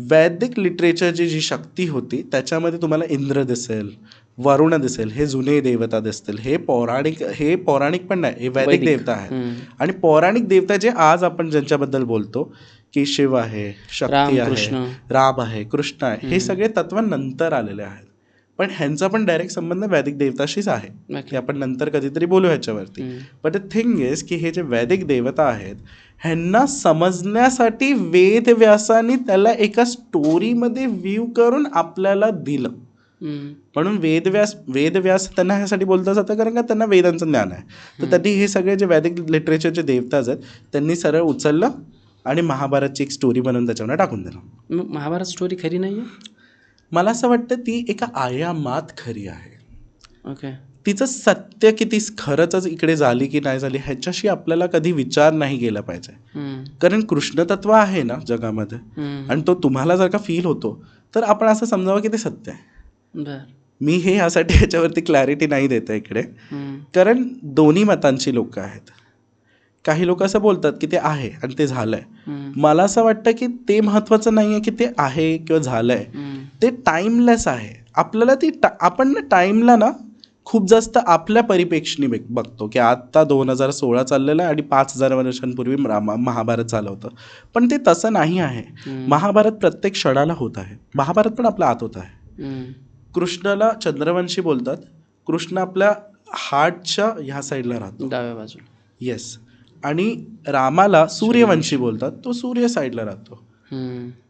वैदिक लिटरेचरची जी शक्ती होती त्याच्यामध्ये तुम्हाला इंद्र दिसेल, वरुण दिसेल, हे जुने देवता दिसतील. हे पौराणिक पण नाही, हे वैदिक देवता आहेत. आणि पौराणिक देवता जे आज आपण ज्यांच्याबद्दल बोलतो की शिव आहे, शक्ती आहे, राम आहे, कृष्ण आहे, हे सगळे तत्व नंतर आलेले आहेत. पण ह्यांचा पण डायरेक्ट संबंध वैदिक देवताशीच आहे. ते आपण नंतर कधीतरी बोलू ह्याच्यावरती. बट द थिंग इज की हे जे वैदिक देवता आहेत ह्यांना समजण्यासाठी वेदव्यासाने त्याला एका स्टोरीमध्ये व्ह्यू करून आपल्याला दिलं. म्हणून वेदव्यास त्यांना ह्यासाठी बोललं जातं कारण का त्यांना वेदांचं ज्ञान आहे. तर त्यांनी हे सगळे जे वैदिक लिटरेचरचे देवताज आहेत त्यांनी सरळ उचललं आणि महाभारतची एक स्टोरी बनवून त्याच्यावर टाकून दिलं. महाभारत स्टोरी खरी नाही आहे? मला असं वाटतं ती एका आयामात खरी आहे. ओके. तिचं सत्य किती खरंच इकडे झाली की नाही झाली ह्याच्याशी आपल्याला कधी विचार नाही केला पाहिजे. कारण कृष्ण तत्व आहे ना जगामध्ये आणि तो तुम्हाला जर का फील होतो तर आपण असं समजावं की ते सत्य आहे. मी हे ह्यासाठी ह्याच्यावरती क्लॅरिटी नाही देत इकडे, कारण दोन्ही मतांची लोक आहेत. काही लोक असं बोलतात की ते आहे आणि ते झालंय. मला असं वाटतं की ते महत्वाचं नाही आहे की ते आहे किंवा झालंय, ते टाइमलेस आहे. आपल्याला आपण टाइमला ना खूप जास्त आपल्या परिप्रेक्षेने बघतो की आता 2016 चाललेलं आहे आणि 5000 वर्षांपूर्वी महाभारत झालं होतं. पण ते तसं नाही आहे. महाभारत प्रत्येक क्षणाला होत आहे. महाभारत पण आपल्या आत होत आहे. कृष्णाला चंद्रवंशी बोलतात. कृष्ण आपल्या हार्टच्या ह्या साईडला राहतो, डाव्या बाजूला. येस. आणि रामाला सूर्यवंशी बोलतात, तो सूर्य साईडला राहतो.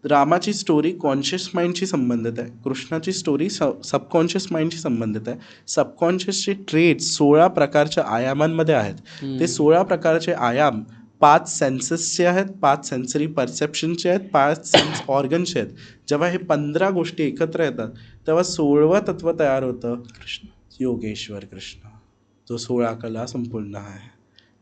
रामाची स्टोरी कॉन्शियस माइंडशी संबंधित आहे, कृष्णाची स्टोरी सबकॉन्शियस माइंडशी संबंधित आहे. सबकॉन्शियसचे ट्रेट्स 16 प्रकारच्या आयामांमध्ये आहेत. ते 16 प्रकारचे आयाम 5 सेन्सेसचे आहेत, 5 सेन्सरी परसेप्शनचे आहेत, 5 सेन्स ऑर्गनचे आहेत. जेव्हा हे 15 गोष्टी एकत्र येतात तेव्हा 16वं तत्व तयार होतं, कृष्ण, योगेश्वर कृष्ण, जो 16 कला संपूर्ण आहे.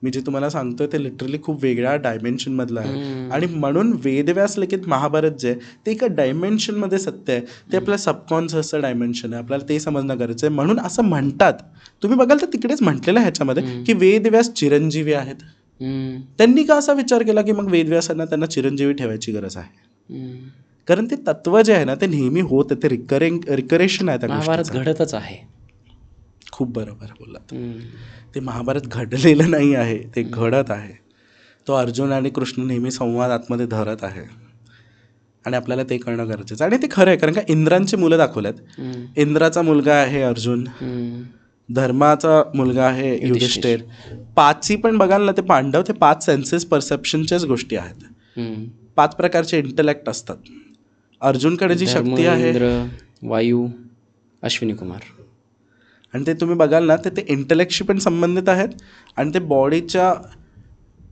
मी जे तुम्हाला सांगतोय ते लिटरली खूप वेगळ्या डायमेन्शनमधलं आहे. आणि म्हणून वेदव्यास लिखित महाभारत जे आहे ते एका डायमेन्शनमध्ये सत्य आहे. ते आपल्या सबकॉन्शियसचं डायमेन्शन आहे, आपल्याला ते समजणं गरजेचं आहे. म्हणून असं म्हणतात, तुम्ही बघाल तर तिकडेच म्हटलेलं आहे ह्याच्यामध्ये की वेदव्यास चिरंजीवी आहेत. त्यांनी का असा विचार केला की मग वेदव्यासांना त्यांना चिरंजीवी ठेवायची गरज आहे? कारण ते तत्व जे आहे ना ते नेहमी होत आहे, ते रिकरेशन आहे. महाभारत घडतच आहे. खूप बरोबर बोललात. ते महाभारत घडलेलं नाही आहे, ते घडत आहे. तो अर्जुन आणि कृष्ण नेहमी संवाद आतमध्ये धरत आहे आणि आपल्याला ते करणं गरजेचं आहे. आणि ते खरं आहे कारण का इंद्रांची मुलं दाखवल्यात. इंद्राचा मुलगा आहे अर्जुन, धर्माचा मुलगा आहे युधिष्ठिर. 5 पण बघाल ना ते पांडव, ते 5 सेन्सेस परसेप्शनच्याच गोष्टी आहेत. 5 प्रकारचे इंटलेक्ट असतात. अर्जुनकडे जी शक्ती आहे, इंद्र, वायू, अश्विनी कुमार, आणि ते तुम्ही बघाल ना ते इंटलेक्टशी पण संबंधित आहेत आणि ते बॉडीच्या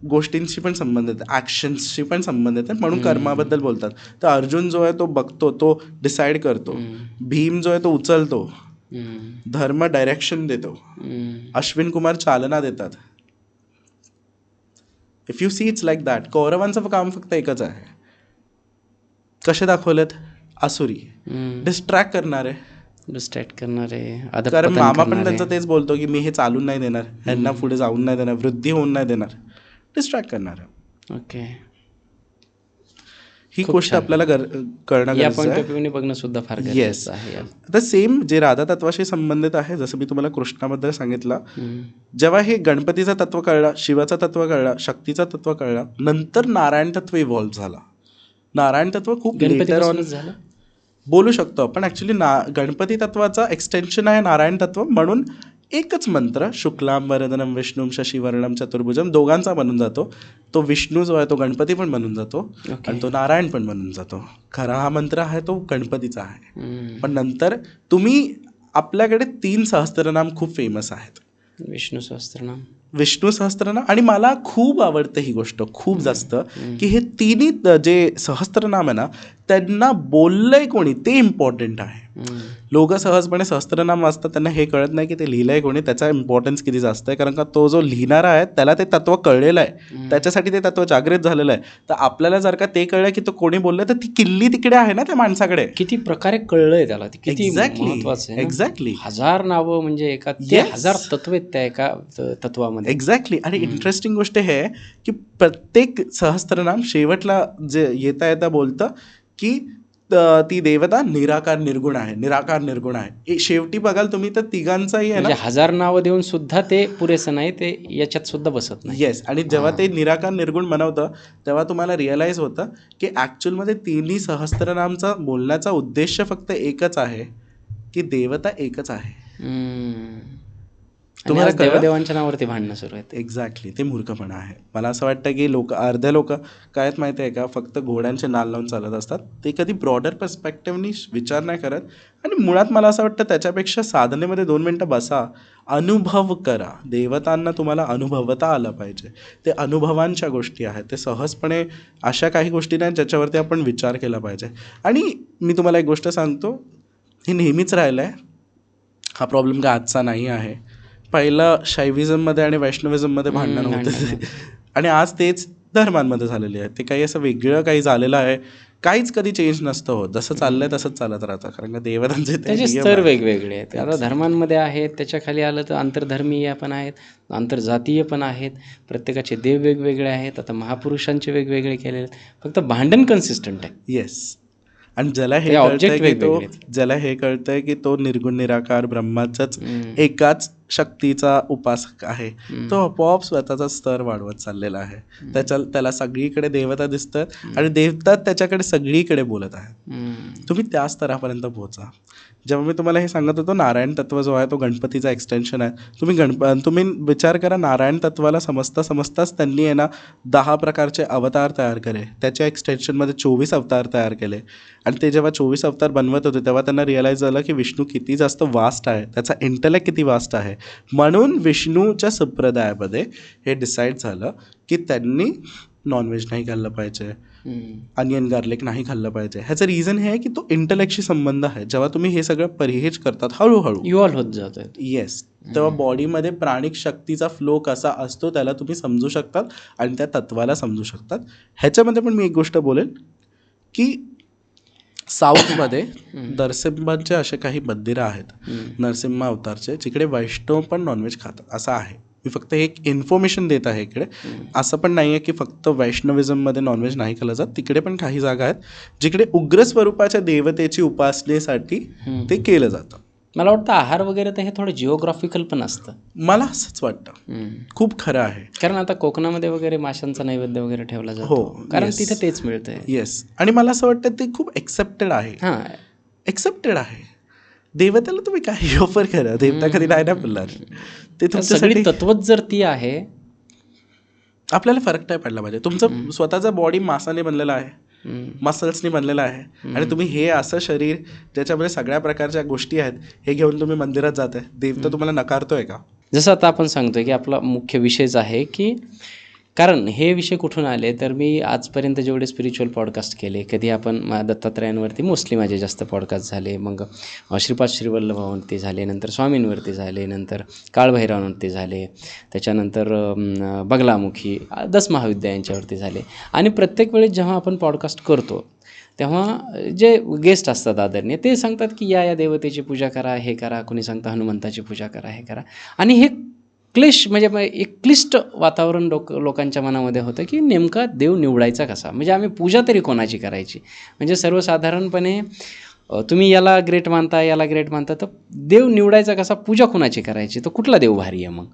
गोष्टींशी पण संबंधित आहेत, ॲक्शन्सशी पण संबंधित आहेत. म्हणून कर्माबद्दल बोलतात. तर अर्जुन जो आहे तो बघतो, तो डिसाईड करतो. भीम जो आहे तो उचलतो, धर्म डायरेक्शन देतो, अश्विन कुमार चालना देतात. If you see it's like that. कौरवांचं काम फक्त एकच आहे. कसे दाखवलेत? आसुरी, डिस्ट्रॅक्ट करणारे. कारण मामा पण त्यांचं तेच बोलतो की मी हे चालून नाही देणार, ह्यांना पुढे जाऊन नाही देणार, वृद्धी होऊन नाही देणार, डिस्ट्रॅक्ट करणार. ओके. ही गोष्ट आपल्याला करणं गरजेचं आहे. बघणं सुद्धा फार येस. आता सेम जे राधा तत्वाशी संबंधित आहे, जसं मी तुम्हाला कृष्णाबद्दल सांगितलं, जेव्हा हे गणपतीचा तत्व कळला, शिवाचा तत्व कळला, शक्तीचा तत्व कळला, नंतर नारायण तत्व इव्हॉल्व्ह झाला. नारायण तत्व खूप लेटर ऑन झालं. बोलू शकतो आपण. ॲक्च्युली गणपती तत्वाचा एक्सटेन्शन आहे नारायण तत्व, म्हणून एकच मंत्र शुक्लां वरदनम विष्णुम शशिवर्णम चतुर्भुजम दोघांचा बनून जातो. तो विष्णू जो आहे तो गणपती पण बनून जातो आणि तो नारायण पण बनून जातो. खरा हा मंत्र आहे तो गणपतीचा आहे. पण नंतर तुम्ही आपल्याकडे 3 सहस्त्रनाम खूप फेमस आहेत. विष्णू सहस्त्रनाम, विष्णू सहस्त्रनाम, आणि मला खूप आवडतं ही गोष्ट खूप जास्त, की हे तिन्ही जे सहस्त्रनाम आहे ना त्यांना बोललंय कोणी ते इम्पॉर्टंट आहे. लोक सहजपणे सहस्त्रनाम वाचतात, त्यांना हे कळत नाही की ते लिहिलंय कोणी, त्याचा इम्पॉर्टन्स किती जास्त आहे. कारण का तो जो लिहिणारा आहे त्याला ते तत्व कळलेलं आहे, त्याच्यासाठी ते तत्व जागृत झालेलं आहे. तर आपल्याला जर का ते कळलं की तो कोणी बोललंय तर ती किल्ली तिकडे आहे ना त्या माणसाकडे. किती प्रकारे कळलंय त्याला, ते किती महत्वाचं आहे. एक्झॅक्टली 1000 नावं म्हणजे एका 1000 तत्व आहेत त्या एका तत्वामध्ये. एक्झॅक्टली. आणि इंटरेस्टिंग गोष्ट हे आहे की प्रत्येक सहस्त्रनाम शेवटला जे येता येता बोलतं की ती देवता निराकार निर्गुण आहे, निराकार निर्गुण आहे. शेवटी बघाल तुम्ही तर तिघांचाही आहे ना, म्हणजे 1000 नावं देऊन सुद्धा ते पुरेसं नाही, ते याच्यात सुद्धा बसत नाही. येस. आणि जेव्हा ते निराकार निर्गुण बनवतं तेव्हा तुम्हाला रिअलाईज होतं की ॲक्च्युअलमध्ये तिन्ही सहस्त्रनामचा बोलण्याचा उद्देश फक्त एकच आहे की देवता एकच आहे. तुम्हाला देवदेवांच्या नावावरती भांडणं सुरू आहेत. एक्झॅक्टली. ते मूर्खपणा आहे. मला असं वाटतं की अर्धे लोक काय आहेत माहिती आहे का, फक्त घोड्यांचे नाल लावून चालत असतात. ते कधी ब्रॉडर पर्स्पेक्टिव्हनी विचार नाही करत. आणि मुळात मला असं वाटतं त्याच्यापेक्षा साधनेमध्ये 2 मिनटं बसा, अनुभव करा. देवतांना तुम्हाला अनुभवता आलं पाहिजे. ते अनुभवांच्या गोष्टी आहेत, ते सहजपणे अशा काही गोष्टी नाही ज्याच्यावरती आपण विचार केला पाहिजे. आणि मी तुम्हाला एक गोष्ट सांगतो, हे नेहमीच राहिलं आहे, हा प्रॉब्लेम का आजचा नाही आहे. पहिलं शैविझममध्ये आणि वैष्णविझममध्ये भांडणं होते आणि आज तेच धर्मांमध्ये झालेले आहे. ते काही असं वेगळं काही झालेलं आहे, काहीच कधी चेंज नसतं होत. जसं चाललंय तसंच चालत राहतं. कारण का देवतांचे त्याचे स्तर वेगवेगळे आहेत. आता धर्मांमध्ये आहेत, त्याच्या खाली आलं तर आंतरधर्मीय पण आहेत, आंतरजातीय पण आहेत. प्रत्येकाचे देव वेगवेगळे आहेत. आता महापुरुषांचे वेगवेगळे केलेले आहेत. फक्त भांडण कन्सिस्टंट आहे. येस. आणि ज्याला हे कळतंय की तो निर्गुण निराकार ब्रह्माचाच एकाच शक्तीचा उपासक आहे, तो आपोआप स्वतःचा स्तर वाढवत चाललेला आहे. त्याला सगळीकडे देवता दिसतात आणि देवता त्याच्याकडे सगळीकडे बोलत आहेत. तुम्ही त्या स्तरापर्यंत पोहोचा. जेव्हा मी तुम्हाला हे सांगत होतो नारायण तत्व जो आहे तो गणपतीचा एक्सटेन्शन आहे. तुम्ही विचार करा, नारायण तत्वाला समजताच त्यांनी आहे ना 10 प्रकारचे अवतार तयार केले. त्याच्या एक्सटेन्शनमध्ये 24 अवतार तयार केले. आणि ते जेव्हा 24 अवतार बनवत होते तेव्हा त्यांना रिअलाईज झालं की विष्णू किती जास्त वास्ट आहे, त्याचा इंटेलेक्ट किती वास्ट आहे. म्हणून विष्णूच्या संप्रदायामध्ये हे डिसाईड झालं की त्यांनी नॉनव्हेज नाही खाल्लं पाहिजे, अनियन गार्लिक नाही खाल्लं पाहिजे. ह्याचं रिझन हे आहे की तो इंटेलेक्टशी संबंध आहे. जेव्हा तुम्ही हे सगळं परहेज करतात हळूहळू इव्हॉल्व होत जात आहे. येस, तेव्हा बॉडीमध्ये प्राणिक शक्तीचा फ्लो कसा असतो त्याला तुम्ही समजू शकतात आणि त्या तत्वाला समजू शकतात. ह्याच्यामध्ये पण मी एक गोष्ट बोलेन की साऊथमध्ये नरसिंहांचे असे काही मंदिरं आहेत, नरसिंह अवतारचे, जिकडे वैष्णव पण नॉनव्हेज खातात असं आहे. मी फक्त एक इन्फॉर्मेशन देत आहे इकडे. असं पण नाही आहे की फक्त वैष्णविझममध्ये नॉनव्हेज नाही खाल्लं जात. तिकडे पण काही जागा आहेत जिकडे उग्र स्वरूपाच्या देवतेची उपासनेसाठी ते केलं जातं. मला वाटतं आहार वगैरे तर हे थोडं जिओग्राफिकल पण असतं. मला असंच वाटतं. खूप खरं आहे. कारण आता कोकणामध्ये वगैरे माशांचा नैवेद्य वगैरे ठेवला जातो, कारण तिथे तेच मिळतंय. येस. आणि मला असं वाटतं ते खूप एक्सेप्टेड आहे. हां, एक्सेप्टेड आहे. देवतेला तुम्ही काही ऑफर करा, देवता कधी नाही ना बोलणार. ते तुमच्यासाठी तत्वच जर ती आहे, आपल्याला फरक नाही पडला पाहिजे. तुमचं स्वतःचा बॉडी मांसाने बनलेला आहे, मसल्सनी बनलेला आहे, आणि तुम्ही हे असं शरीर ज्याच्यामध्ये सगळ्या प्रकारच्या गोष्टी आहेत हे घेऊन तुम्ही मंदिरात जाताय, देवता तुम्हाला नकारतोय का? जसं आता आपण सांगतोय की आपला मुख्य विषयच आहे की, कारण हे विषय कुठून आले तर मी आजपर्यंत जेवढे स्पिरिच्युअल पॉडकास्ट केले, कधी आपण दत्तात्रयांवरती मोस्टली माझे जास्त पॉडकास्ट झाले, मग श्रीपाद श्रीवल्लभावरती झाले, नंतर स्वामींवरती झाले, नंतर काळभैरवांवरती झाले, त्याच्यानंतर बगलामुखी 10 महाविद्यालयांच्यावरती झाले. आणि प्रत्येक वेळेस जेव्हा आपण पॉडकास्ट करतो तेव्हा जे गेस्ट असतात आदरणीय, ते सांगतात की या देवतेची पूजा करा, हे करा. कोणी सांगतं हनुमंताची पूजा करा, हे करा. आणि हे क्लिष्ट म्हणजे एक क्लिष्ट वातावरण लोकांच्या मनामध्ये होतं की नेमका देव निवडायचा कसा, म्हणजे आम्ही पूजा तरी कोणाची करायची. म्हणजे सर्वसाधारणपणे तुम्ही याला ग्रेट मानता, याला ग्रेट मानता, तर देव निवडायचा कसा, पूजा कोणाची करायची, तर कुठला देव भारी आहे मग?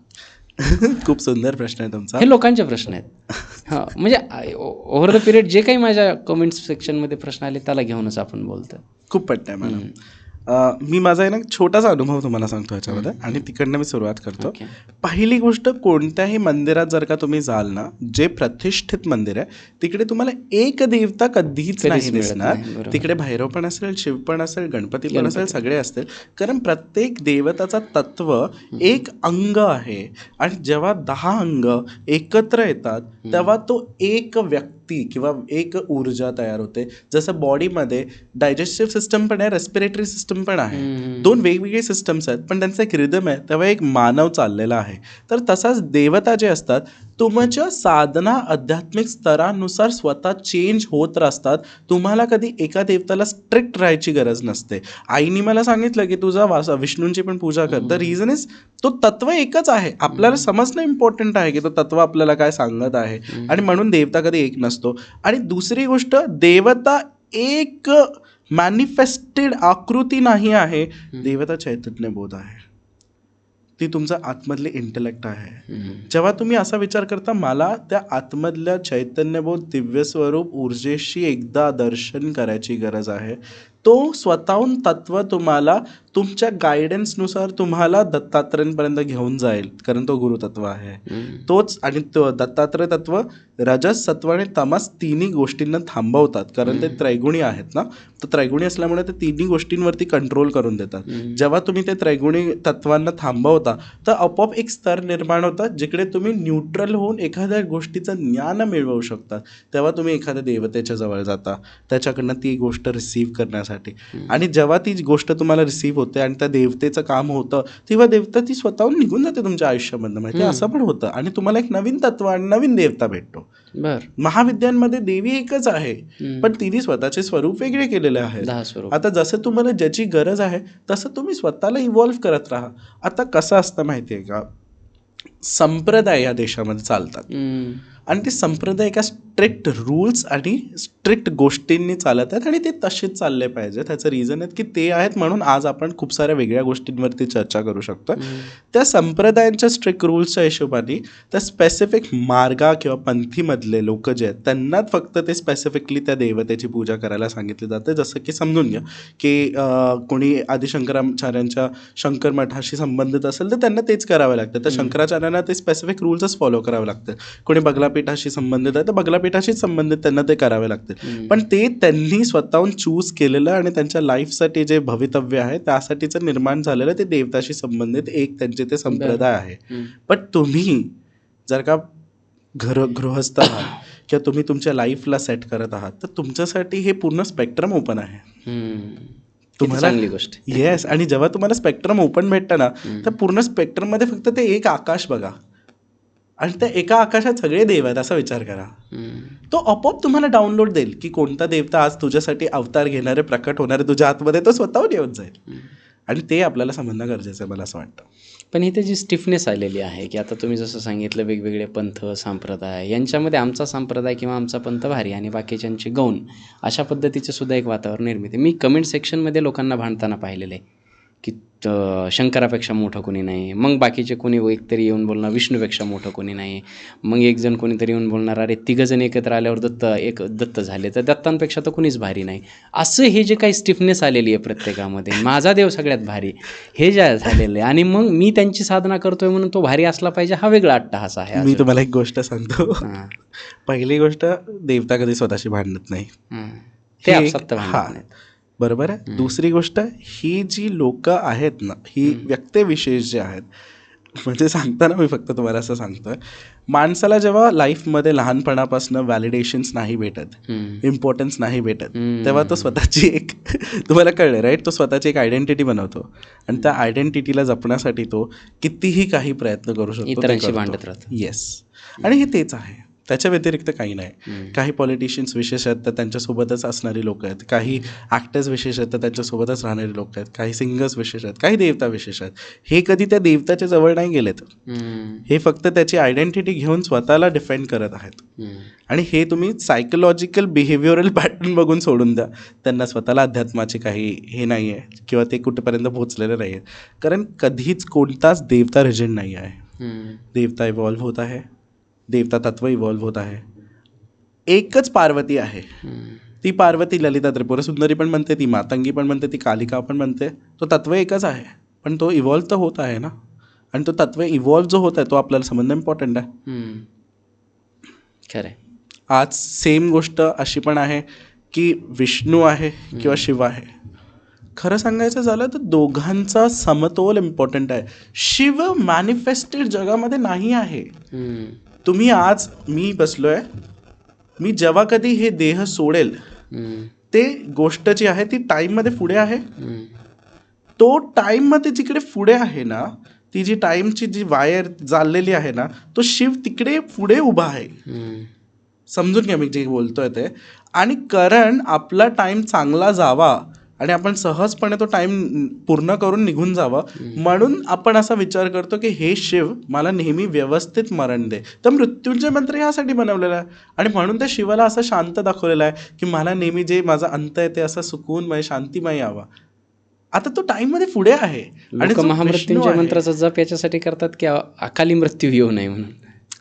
खूप सुंदर प्रश्न आहे तुमचा. हे लोकांचे प्रश्न आहेत. हां, म्हणजे ओव्हर द पिरियड जे काही माझ्या कमेंट्स सेक्शनमध्ये प्रश्न आले त्याला घेऊनच आपण बोलतो. खूप पटतंय मला. मी माझा आहे ना छोटासा अनुभव तुम्हाला सांगतो ह्याच्यामध्ये आणि तिकडनं मी सुरुवात करतो. ओके. पहिली गोष्ट, कोणत्याही मंदिरात जर का तुम्ही जाल ना, जे प्रतिष्ठित मंदिर आहे तिकडे तुम्हाला एक देवता कधीच नाही मिळत दिसणार. नाही, बरोबर. तिकडे भैरव पण असेल, शिव पण असेल, गणपती पण असेल, सगळे असतील. कारण प्रत्येक देवताचा तत्व एक अंग आहे आणि जेव्हा 10 अंग एकत्र येतात तेव्हा तो एक व्यक्ती किंवा एक ऊर्जा तयार होते. जसं बॉडीमध्ये डायजेस्टिव्ह सिस्टम पण आहे, रेस्पिरेटरी सिस्टम पण आहे. 2 वेगवेगळे सिस्टम्स आहेत, पण त्यांचा एक रिदम आहे, तेव्हा एक मानव चाललेला आहे. तर तसाच देवता जे असतात तुमच्या साधना आध्यात्मिक स्तरानुसार स्वतः चेंज होत असतात. तुम्हाला कधी एका देवताला स्ट्रिक्ट राहायची गरज नसते. आईने मला सांगितलं की तुझा विष्णूंची पण पूजा कर. द रिझन इज तो तत्व एकच आहे. आपल्याला समजणं इम्पॉर्टंट आहे की तो तत्व आपल्याला काय सांगत आहे आणि म्हणून देवता कधी एक नसतो. आणि दुसरी गोष्ट, देवता एक मॅनिफेस्टेड आकृती नाही आहे, देवता चैतन्य बोध आहे. ती तुमचा आतमधले इंटेलेक्ट आहे. जेव्हा तुम्ही असा विचार करता मला त्या आतमधल्या चैतन्यबोध दिव्य स्वरूप ऊर्जेशी एकदा दर्शन करायची गरज आहे, तो स्वतःहून तत्व तुम्हाला तुमच्या गायडन्सनुसार तुम्हाला दत्तात्रेयांपर्यंत घेऊन जाईल, कारण तो गुरुतत्व आहे. तोच आणि तो दत्तात्रय तत्व रजस, सत्व आणि तमस तिन्ही गोष्टींना थांबवतात, कारण ते त्रैगुणी आहेत ना. तर त्रैगुणी असल्यामुळे ते तिन्ही गोष्टींवरती कंट्रोल करून देतात. जेव्हा तुम्ही ते त्रैगुणी तत्वांना थांबवता तर आपोआप एक स्तर निर्माण होतात जिकडे तुम्ही न्यूट्रल होऊन एखाद्या गोष्टीचं ज्ञान मिळवू शकता. तेव्हा तुम्ही एखाद्या देवतेच्या जवळ जाता त्याच्याकडनं ती गोष्ट रिसीव्ह करण्यासाठी. आणि जेव्हा ती गोष्ट तुम्हाला रिसीव्ह होते आणि त्या देवतेचं काम होतं तेव्हा देवता ती स्वतःहून निघून जाते तुमच्या आयुष्यामधनं. माहिती असं पण होतं आणि तुम्हाला एक नवीन तत्व आणि नवीन देवता भेटतो. महाविद्यांमध्ये देवी एकच आहे पण तिने स्वतःचे स्वरूप वेगळे केलेले आहेत. आता जसं तुम्हाला ज्याची गरज आहे तसं तुम्ही स्वतःला इव्हॉल्व्ह करत राहा. आता कसं असतं माहिती आहे का, संप्रदाय या देशामध्ये चालतात आणि ते संप्रदाय एका स्ट्रिक्ट रूल्स आणि स्ट्रिक्ट गोष्टींनी चालत आहेत आणि ते तसेच चालले पाहिजे. त्याचं रिझन आहेत की ते आहेत म्हणून आज आपण खूप साऱ्या वेगळ्या गोष्टींवरती चर्चा करू शकतो. त्या संप्रदायांच्या स्ट्रिक्ट रूल्सच्या हिशोबाने त्या स्पेसिफिक मार्गा किंवा पंथीमधले लोक जे आहेत त्यांनाच फक्त ते स्पेसिफिकली त्या देवतेची पूजा करायला सांगितली जाते. जसं की समजून घ्या की कोणी आदिशंकराचार्यांच्या शंकर मठाशी संबंधित असेल तर त्यांना तेच करावं लागतं. तर शंकराचार्यांना ते स्पेसिफिक रूल्सच फॉलो करावे लागतात. कोणी बगलापीठाशी संबंधित आहे तर बगलापीठाशीच संबंधित त्यांना ते करावे लागते. पण ते त्यांनी स्वतःहून चूज केलेलं आणि त्यांच्या लाईफसाठी जे भवितव्य आहे त्यासाठीचं निर्माण झालेलं ते देवताशी संबंधित एक त्यांचे ते संप्रदाय आहे. पण तुम्ही जर का गृहस्थ आहात किंवा तुम्ही तुमच्या लाईफला सेट करत आहात तर तुमच्यासाठी हे पूर्ण स्पेक्ट्रम ओपन आहे. तुम्हाला गोष्ट येस. आणि जेव्हा तुम्हाला स्पेक्ट्रम ओपन भेटतं ना तर पूर्ण स्पेक्ट्रममध्ये फक्त ते एक आकाश बघा आणि त्या एका आकाशात सगळे देव आहेत असा विचार करा. तो आपोआप तुम्हाला डाउनलोड देईल की कोणता देवता आज तुझ्यासाठी अवतार घेणारे, प्रकट होणारे तुझ्या आतमध्ये, तो स्वतःहून येऊन जाईल. आणि ते आपल्याला समजणं गरजेचं आहे मला असं वाटतं. पण इथे जी स्टिफनेस आलेली आहे की आता तुम्ही जसं सांगितलं वेगवेगळे पंथ संप्रदाय यांच्यामध्ये आमचा संप्रदाय किंवा आमचा पंथ भारी आणि बाकीच्यांची गौण अशा पद्धतीचं सुद्धा एक वातावरण निर्मिती. मी कमेंट सेक्शनमध्ये लोकांना भांडताना पाहिलेलं आहे की शंकरापेक्षा मोठं कोणी नाही. मग बाकीचे कोणी एकतरी येऊन बोलणार विष्णूपेक्षा मोठं कोणी नाही. मग एक जण कोणीतरी येऊन बोलणार अरे तिघंजण एकत्र आल्यावर दत्त झाले तर दत्तांपेक्षा तर कोणीच भारी नाही. असं हे जे काही स्टिफनेस आलेली आहे प्रत्येकामध्ये, माझा देव सगळ्यात भारी हे जे झालेलं आहे आणि मग मी त्यांची साधना करतोय म्हणून तो भारी असला पाहिजे हा वेगळा अट्टहास आहे. मी तुम्हाला एक गोष्ट सांगतो. पहिली गोष्ट, देवता कधी स्वतःशी भांडत नाही, ते आपसात भांडत नाही, बरोबर आहे. दुसरी गोष्ट, ही जी लोक आहेत ना, ही व्यक्तिविशेष जे आहेत, म्हणजे सांगताना मी फक्त तुम्हाला असं सांगतोय, माणसाला जेव्हा लाईफमध्ये लहानपणापासून व्हॅलिडेशन्स नाही भेटत, इम्पॉर्टन्स नाही भेटत, तेव्हा तो स्वतःची एक तुम्हाला कळलं राईट, तो स्वतःची एक आयडेंटिटी बनवतो आणि त्या आयडेंटिटीला जपण्यासाठी तो कितीही काही प्रयत्न करू शकतो, इतरांशी भांडत राहतो. येस. आणि हे तेच आहे, त्याच्या व्यतिरिक्त काही नाही. काही पॉलिटिशियन्स विशेष आहेत तर त्यांच्यासोबतच असणारी लोक आहेत, काही ॲक्टर्स विशेष आहेत तर त्यांच्यासोबतच राहणारी लोक आहेत, काही सिंगर्स विशेष आहेत, काही देवता विशेष आहेत. हे कधी त्या देवताच्या जवळ नाही गेलेत, हे फक्त त्याची आयडेंटिटी घेऊन स्वतःला डिफेंड करत आहेत. आणि हे तुम्ही सायकोलॉजिकल बिहेवियरल पॅटर्न बघून सोडून द्या. त्यांना स्वतःला अध्यात्माचे काही हे नाही आहे किंवा ते कुठेपर्यंत पोहोचलेले नाही आहेत, कारण कधीच कोणताच देवता रिजंट नाही आहे. देवता इव्हॉल्व्ह होत आहे, देवता तत्व इव्हॉल्व्ह होत आहे. एकच पार्वती आहे, ती पार्वती ललिता त्रिपुरा सुंदरी पण म्हणते, ती मातंगी पण म्हणते, ती कालिका पण म्हणते. तो तत्व एकच आहे, पण तो इव्हॉल्व्ह तर होत आहे ना. आणि तो तत्व इव्हॉल्व्ह जो होत आहे तो आपल्याला समजणं इम्पॉर्टंट आहे. खरं. आज सेम गोष्ट अशी पण आहे की विष्णू आहे किंवा शिव आहे. खरं सांगायचं झालं तर दोघांचा समतोल इम्पॉर्टंट आहे. शिव मॅनिफेस्टेड जगामध्ये नाही आहे. तुम्ही आज मी बसलोय, मी जेव्हा कधी हे देह सोडेल ते गोष्ट जी आहे ती टाईममध्ये पुढे आहे. तो टाईममध्ये जिकडे पुढे आहे ना, ती जी टाईमची जी वायर चाललेली आहे ना, तो शिव तिकडे पुढे उभा आहे. समजून घ्या मी जे बोलतोय ते. आणि कारण आपला टाईम चांगला जावा आणि आपण सहजपणे तो टाईम पूर्ण करून निघून जावं म्हणून आपण असा विचार करतो की हे शिव मला नेहमी व्यवस्थित मरण दे. तर मृत्युंजय मंत्र ह्यासाठी बनवलेला आहे. आणि म्हणून त्या शिवाला असं शांत दाखवलेलं आहे की मला नेहमी जे माझा अंत आहे ते असं सुकूनमय शांतिमय यावा. आता तो टाईममध्ये पुढे आहे. आणि महामृत्युंजय मंत्राचा जप याच्यासाठी करतात की अकाली मृत्यू येऊ नये म्हणून.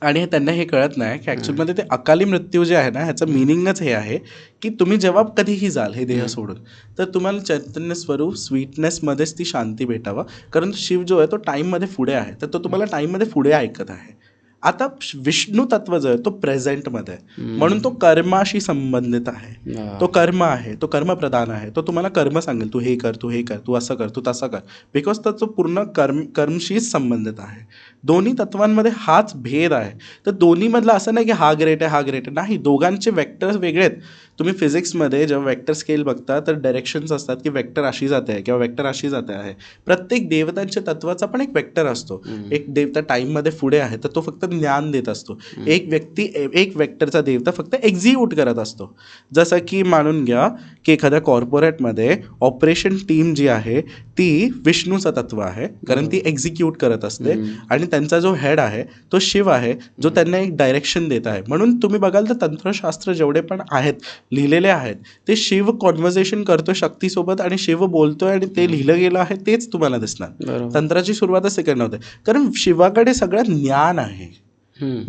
आणि त्यांना हे कळत नाही की ॲक्च्युअलमध्ये ते अकाली मृत्यू जे आहे ना, ह्याचं मिनिंगच हे आहे की तुम्ही जेव्हा कधीही जाल हे देह सोडून, तर तुम्हाला चैतन्य स्वरूप स्वीटनेसमध्येच ती शांती भेटावं. कारण शिव जो आहे तो टाईममध्ये पुढे आहे, तर तो तुम्हाला टाईममध्ये पुढे ऐकत आहे. आता विष्णू तत्व जो आहे तो प्रेझेंटमध्ये आहे, म्हणून तो कर्माशी संबंधित आहे. तो कर्म आहे, तो कर्मप्रधान आहे. तो तुम्हाला कर्म सांगेल, तू हे कर, तू हे कर, तू असं कर, तू तसं कर. बिकॉज तो पूर्ण कर्मशीच संबंधित आहे. दोन्ही तत्वांमध्ये हाच भेद आहे. तर दोन्हीमधलं असं नाही की हा ग्रेट आहे, हा ग्रेट आहे. नाही, दोघांचे वेक्टर्स वेगळे आहेत. तुम्ही फिजिक्समध्ये जेव्हा वेक्टर स्केल बघता तर डायरेक्शन्स असतात की वेक्टर अशी जाते आहे किंवा वेक्टर अशी जाते आहे. प्रत्येक देवतांच्या तत्वाचा पण एक वेक्टर असतो. एक देवता टाईममध्ये पुढे आहे तर तो फक्त ज्ञान देत असतो. एक व्यक्ती एक वेक्टरचा देवता फक्त एक्झिक्यूट करत असतो. जसं की मानून घ्या की एखाद्या कॉर्पोरेटमध्ये ऑपरेशन टीम जी आहे ती विष्णूचं तत्व आहे, कारण ती एक्झिक्यूट करत असते. आणि त्यांचा जो हेड आहे तो शिव आहे, जो त्यांना एक डायरेक्शन देत आहे. म्हणून तुम्ही बघाल तर तंत्रशास्त्र जेवढे पण आहेत लिहिलेले आहेत ते शिव कॉन्व्हर्सेशन करतोय शक्तीसोबत आणि शिव बोलतोय आणि ते लिहिलं गेलं आहे तेच तुम्हाला दिसणार. तंत्राची सुरुवातच सेकंड होते, कारण शिवाकडे सगळं ज्ञान आहे,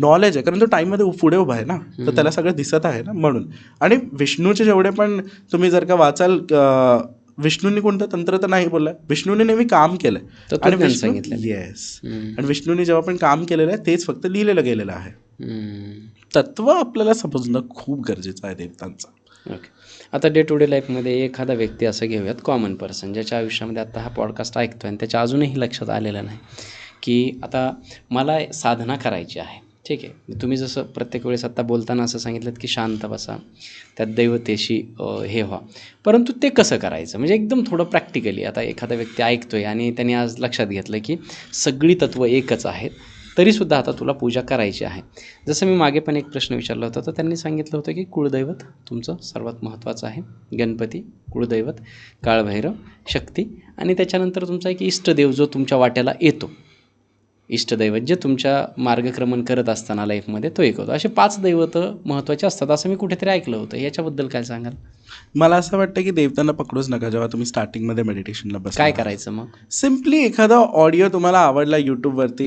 नॉलेज आहे. कारण तो टाईममध्ये पुढे उभा आहे ना, तर त्याला सगळं दिसत आहे ना म्हणून. आणि विष्णूचे जेवढे पण तुम्ही जर का वाचाल, विष्णूंनी कोणतं तंत्र तर नाही बोललंय, विष्णूने नेहमी काम केलंय आणि येस, आणि विष्णूने जेव्हा पण काम केलेलं आहे तेच फक्त लिहिलेलं गेलेलं आहे. तत्व आपल्याला समजणं खूप गरजेचं आहे देवतांचं. ओके. आता डे टू डे लाईफमध्ये एखादा व्यक्ती असं घेऊयात, कॉमन पर्सन, ज्याच्या आयुष्यामध्ये आता हा पॉडकास्ट ऐकतो आणि त्याच्या अजूनही लक्षात आलेलं नाही की आता मला साधना करायची आहे. ठीक आहे, तुम्ही जसं प्रत्येक वेळेस आत्ता बोलताना असं सांगितलं की शांत बसा, त्यात दैवतेशी हे व्हा. परंतु ते कसं करायचं, म्हणजे एकदम थोडं प्रॅक्टिकली. आता एखादा व्यक्ती ऐकतोय आणि त्यांनी आज लक्षात घेतलं की सगळी तत्व एकच आहेत, तरीसुद्धा आता तुला पूजा करायची आहे. जसं मी मागे पण एक प्रश्न विचारला होता, तर त्यांनी सांगितलं होतं की कुळदैवत तुमचं सर्वात महत्त्वाचं आहे. गणपती, कुळदैवत, काळभैरव, शक्ती, आणि त्याच्यानंतर तुमचा एक इष्टदेव जो तुमच्या वाट्याला येतो, इष्टदैवत जे तुमच्या मार्गक्रमण करत असताना लाईफमध्ये तो एक होतो. असे 5 दैवतं महत्त्वाचे असतात असं मी कुठेतरी ऐकलं होतं. याच्याबद्दल काय सांगाल? मला असं वाटतं की देवतांना पकडूच नका जेव्हा तुम्ही स्टार्टिंगमध्ये मेडिटेशनला बस. काय करायचं मग? सिम्पली एखादा ऑडिओ तुम्हाला आवडला यूट्यूबवरती,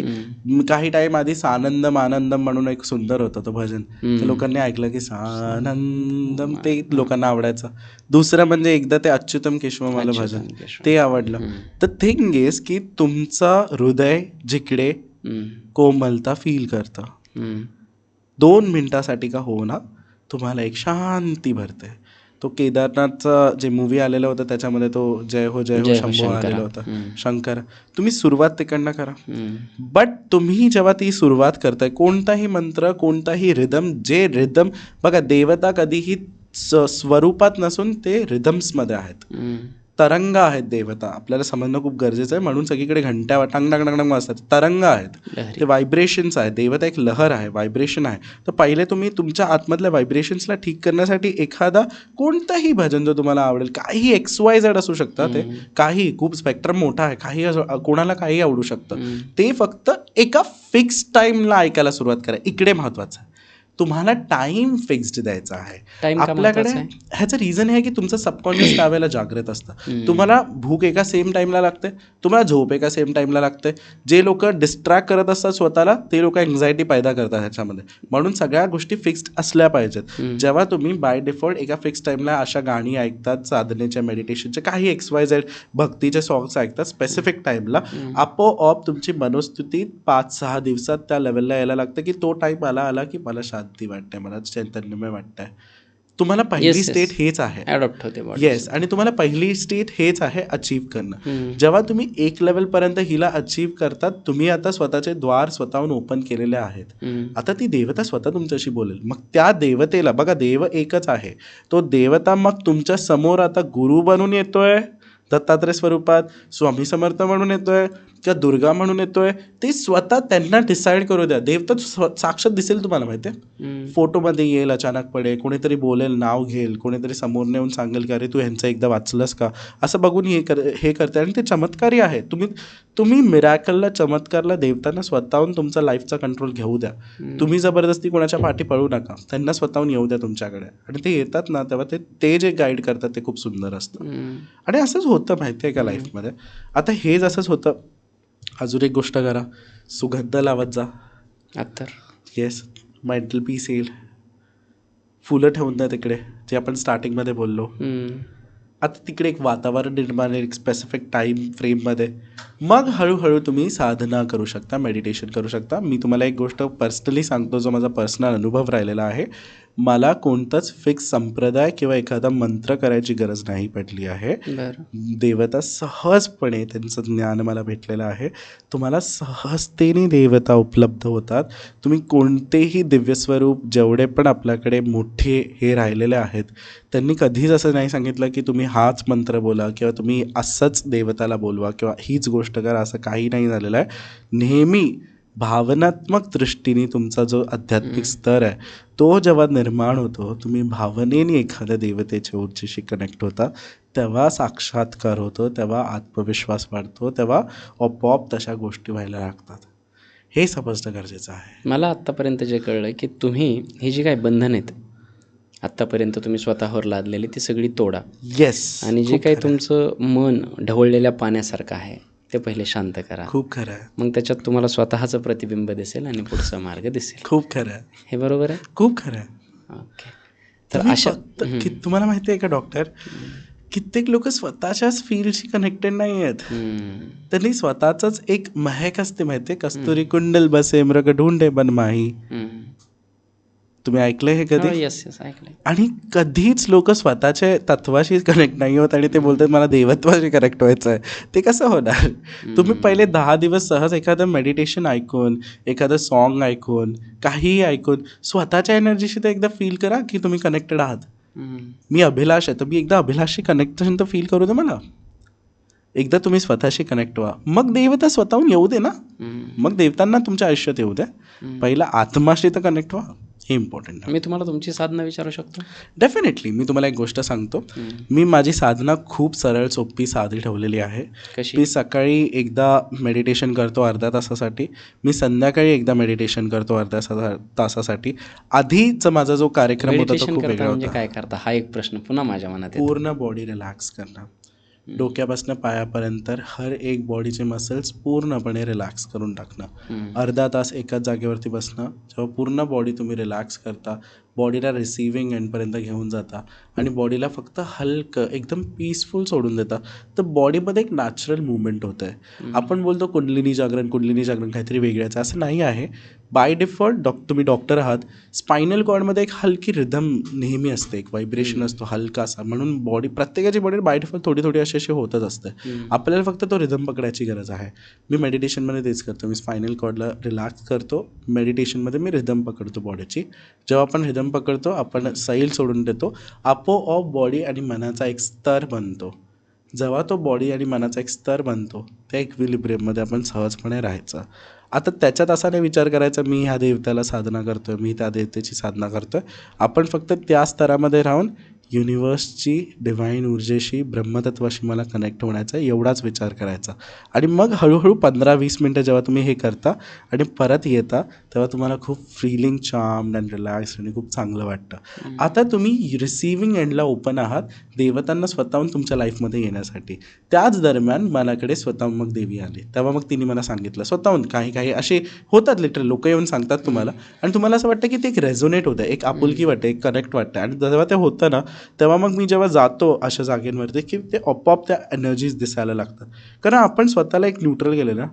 काही टाईम आधी सानंदम आनंदम म्हणून एक सुंदर होतं तो भजन, ते लोकांनी ऐकलं की सानंदम, ते लोकांना आवडायचं. दुसरं म्हणजे एकदा ते अच्युतम केशवम भजन, ते आवडलं. तर थिंग इज की तुमचं हृदय जिकडे कोमलता फील करतं, 2 मिनिटासाठी का हो ना तुम्हाला एक शांती भरते. तो केदारनाथचा जे मूवी आलेलं होतं त्याच्यामध्ये तो जय हो शंभो आलेलं होतं, शंकर. तुम्ही सुरुवात तिकडनं करा. बट तुम्ही जेव्हा ती सुरुवात करताय, कोणताही मंत्र, कोणताही रिदम, जे रिदम बघा, देवता कधीही स्वरूपात नसून ते रिदम्समध्ये आहेत, तरंग आहेत देवता. आपल्याला समजणं खूप गरजेचं आहे. म्हणून सगळीकडे घंट्या टांग टांग टांग वाजतात, तरंग आहेत, ते व्हायब्रेशन्स आहेत. देवता एक लहर आहे, व्हायब्रेशन आहे. तर पहिले तुम्ही तुमच्या आतमधल्या व्हायब्रेशन्सला ठीक करण्यासाठी एखादा कोणताही भजन जो तुम्हाला आवडेल, काही XYZ असू शकतं, ते काही खूप स्पेक्ट्रम मोठा आहे, काही कोणाला काही आवडू शकतं, ते फक्त एका फिक्स टाईमला ऐकायला सुरुवात करा. इकडे महत्त्वाचं आहे. तुम्हाला टाइम फिक्स्ड द्यायचा आहे. टाइम का आपल्याकडे महत्वाचा आहे? ह्याचं रिझन आहे की तुमचं सबकॉन्शियस त्यावेळेला जागृत असतं. हम्म. तुम्हाला भूक एका सेम टाईमला लागते, तुम्हाला झोप एका सेम टाईमला लागते. जे लोक डिस्ट्रॅक्ट करत असतात स्वतःला ते लोक एन्झायटी पैदा करतात ह्याच्यामध्ये. म्हणून सगळ्या गोष्टी फिक्स्ड असल्या पाहिजेत. जेव्हा तुम्ही बाय डिफॉल्ट एका फिक्स टाईमला अशा गाणी ऐकतात, साधनेच्या, मेडिटेशनचे, काही XYZ भक्तीचे सॉंग्स ऐकतात स्पेसिफिक टाईमला, आपोआप तुमची मनोस्थिती 5-6 दिवसात त्या लेवलला यायला लागतं की तो टाईम आला की मला शांती वाटते, मला चैतन्यमय वाटतंय. तुम्हाला पहिली स्टेट हेच आहे. अडॉप्ट होते बॉडी. येस, आणि तुम्हाला पहिली स्टेट हेच आहे अचीव करणं. जेव्हा तुम्ही एक लेवलपर्यंत हिला अचीव करतात, तुम्ही आता स्वतःचे द्वार स्वतःहून ओपन केलेले आहेत. आता ती देवता स्वतः तुमच्याशी बोलेल. मग त्या देवतेला बघा, देव एकच आहे. तो देवता मग तुमच्या समोर आता गुरु बनून येतोय दत्तात्रय स्वरूपात, स्वामी समर्थ म्हणून येतोय किंवा दुर्गा म्हणून येतोय, ते स्वतः त्यांना डिसाईड करू द्या. देवता साक्षात दिसेल तुम्हाला, माहिती आहे, फोटोमध्ये येईल अचानकपणे, कोणीतरी बोलेल, नाव घेईल, कोणीतरी समोर नेऊन सांगेल की अरे तू ह्यांचं एकदा वाचलंस का, असं बघून हे करते. आणि ते चमत्कारी आहे. तुम्ही मिरॅकलला, चमत्कारला, देवतांना स्वतःहून तुमचा लाईफचा कंट्रोल घेऊ द्या. तुम्ही जबरदस्ती कोणाच्या पाठी पळू नका, त्यांना स्वतःहून येऊ द्या तुमच्याकडे. आणि ते येतात ना, तेव्हा ते जे गाईड करतात ते खूप सुंदर असतं. आणि असंच होतं, माहिती आहे का, लाईफमध्ये. आता हे जसंच होतं, अजून एक गोष्ट करा, सुगंध लावत जा. अत्तर. येस, मेंटल पीस येईल. फुलं ठेवून द्या तिकडे, जे आपण स्टार्टिंगमध्ये बोललो. आता तिकडे एक वातावरण निर्माण आहे, एक स्पेसिफिक टाईम फ्रेममध्ये. मग हळूहळू तुम्ही साधना करू शकता, मेडिटेशन करू शकता. मी तुम्हाला एक गोष्ट पर्सनली सांगतो, जो माझा पर्सनल अनुभव राहिलेला आहे. मला कोणताच फिक्स संप्रदाय किंवा एखादा मंत्र करायची गरज नाही पडली आहे. देवता सहजपणे, त्यांचं ज्ञान मला भेटलेलं आहे. तुम्हाला सहजतेने देवता उपलब्ध होतात. तुम्ही कोणतेही दिव्यस्वरूप, जेवढे पण आपल्याकडे मोठे हे राहिलेले आहेत, त्यांनी कधीच असं नाही सांगितलं की तुम्ही हाच मंत्र बोला किंवा तुम्ही असंच देवताला बोलवा किंवा हीच गोष्ट करा, असं काही नाही झालेलं आहे. नेहमी भावनात्मक दृष्टीने तुमचा जो आध्यात्मिक स्तर आहे तो जेव्हा निर्माण होतो, तुम्ही भावनेने एखाद्या देवतेच्या ऊर्जेशी कनेक्ट होता, तेव्हा साक्षात्कार होतो, तेव्हा आत्मविश्वास वाढतो, तेव्हा आपोआप तशा गोष्टी व्हायला लागतात. हे समजणं गरजेचं आहे. मला आत्तापर्यंत जे कळलं की तुम्ही ही जी काही बंधन आहेत आत्तापर्यंत तुम्ही स्वतःवर लादलेली, ती सगळी तोडा. येस. आणि जे काही तुमचं मन ढवळलेल्या पाण्यासारखं आहे ते पहिले शांत करा. खूप खरं आहे. मग त्याच्यात तुम्हाला स्वतःचं प्रतिबिंब दिसेल आणि पुढचा मार्ग दिसेल. खूप खरं आहे. हे बरोबर आहे? खूप खरं आहे. ओके. तर अशा तुम्हाला माहिती आहे का डॉक्टर, कित्येक लोक स्वतःच्याच फील्डशी कनेक्टेड नाही आहेत. त्यांनी स्वतःच एक महक असते, माहिती आहे, कस्तुरी कुंडल बसे मृग ढूंढे बनमाही. तुम्ही ऐकलंय हे कधी? येस ऐकलंय. आणि कधीच लोक स्वतःच्या तत्वाशी कनेक्ट नाही होत आणि ते बोलतात मला देवत्वाशी कनेक्ट व्हायचं आहे. ते कसं होणार? तुम्ही पहिले 10 दिवस सहज एखादं मेडिटेशन ऐकून, एखादं सॉन्ग ऐकून, काहीही ऐकून स्वतःच्या एनर्जीशी तर एकदा फील करा की तुम्ही कनेक्टेड आहात. मी अभिलाष आहे, तर मी एकदा अभिलाषशी कनेक्टेशन तर फील करू दे मला. एकदा तुम्ही स्वतःशी कनेक्ट व्हा, मग देवता स्वतःहून येऊ दे ना. मग देवतांना तुमच्या आयुष्यात येऊ द्या. पहिला आत्माशी तर कनेक्ट व्हा, हे इम्पॉर्टंट आहे. मी तुम्हाला तुमची साधना विचारू शकतो? डेफिनेटली. मी तुम्हाला एक गोष्ट सांगतो. मी माझी साधना खूप सरळ, सोपी, साधी ठेवलेली आहे. कशी? मी सकाळी एकदा मेडिटेशन करतो अर्ध्या तासासाठी, मी संध्याकाळी एकदा मेडिटेशन करतो अर्ध्या तासासाठी. आधीचा माझा जो कार्यक्रम होता तो खूप वेगळा म्हणजे होता. काय करता, हा एक प्रश्न पुन्हा माझ्या मनात येतो. पूर्ण बॉडी रिलॅक्स करणं, डोक्यापासून पायापर्यंत हर एक बॉडीचे मसल्स पूर्णपणे रिलॅक्स करून टाकणं. अर्धा तास एकाच जागेवरती बसणं. जेव्हा पूर्ण बॉडी तुम्ही रिलॅक्स करता, बॉडीला रिसिव्हिंग एंडपर्यंत घेऊन जाता आणि बॉडीला फक्त हलकं एकदम पीसफुल सोडून देता, तर बॉडीमध्ये एक नॅचरल मुवमेंट होतं आहे. आपण बोलतो कुंडलिनी जागरण काहीतरी वेगळ्याचं, असं नाही आहे. बाय डिफॉल्ट तुम्ही डॉक्टर आहात, स्पायनल कॉर्डमध्ये एक हलकी रिदम नेहमी असते, एक व्हायब्रेशन असतो हलकासा. म्हणून प्रत्येकाची बॉडी बाय डिफॉल्ट थोडी अशी होतच असते. आपल्याला फक्त तो रिदम पकडायची गरज आहे. मी मेडिटेशनमध्ये तेच करतो. मी स्पायनल कॉर्डला रिलॅक्स करतो, मेडिटेशनमध्ये मी रिदम पकडतो बॉडीची. जेव्हा आपण रिदम पकडतो, आपण सैल सोडून देतो, आपोआप बॉडी आणि मनाचा एक स्तर बनतो. जेव्हा तो बॉडी आणि मनाचा एक स्तर बनतो, त्या इक्विलिब्रियममध्ये आपण सहजपणे राहायचं. आता त्याच्यात असा नाही विचार करायचा मी ह्या देवताला साधना करतोय, मी त्या देवतेची साधना करतोय. आपण फक्त त्या स्तरामध्ये राहून युनिवर्सची डिव्हाइन ऊर्जेशी ब्रह्मतत्वाशी मला कनेक्ट होण्याचा एवढाच विचार करायचा. आणि मग हळूहळू 15-20 मिनटं जेव्हा तुम्ही हे करता आणि परत येता तेव्हा तुम्हाला खूप फीलिंग चार्म्ड अँड रिलॅक्स आणि खूप चांगलं वाटतं. आता तुम्ही रिसिव्हिंग एंडला ओपन आहात देवतांना स्वतःहून तुमच्या लाईफमध्ये येण्यासाठी. त्याच दरम्यान मनाकडे स्वतःहून मग देवी आली. तेव्हा मग तिने मला सांगितलं स्वतःहून, काही काही असे होतात लिटरल लोक येऊन सांगतात तुम्हाला आणि तुम्हाला असं वाटतं की ते एक रेझोनेट होतं, एक आपुलकी वाटते, एक कनेक्ट वाटतं. आणि जेव्हा ते होतं ना तेव्हा मग मी जेव्हा जातो अशा जागेंवरती की ते आपोआप त्या एनर्जीज दिसायला लागतात. कारण आपण स्वतःला एक न्यूट्रल केलं ना,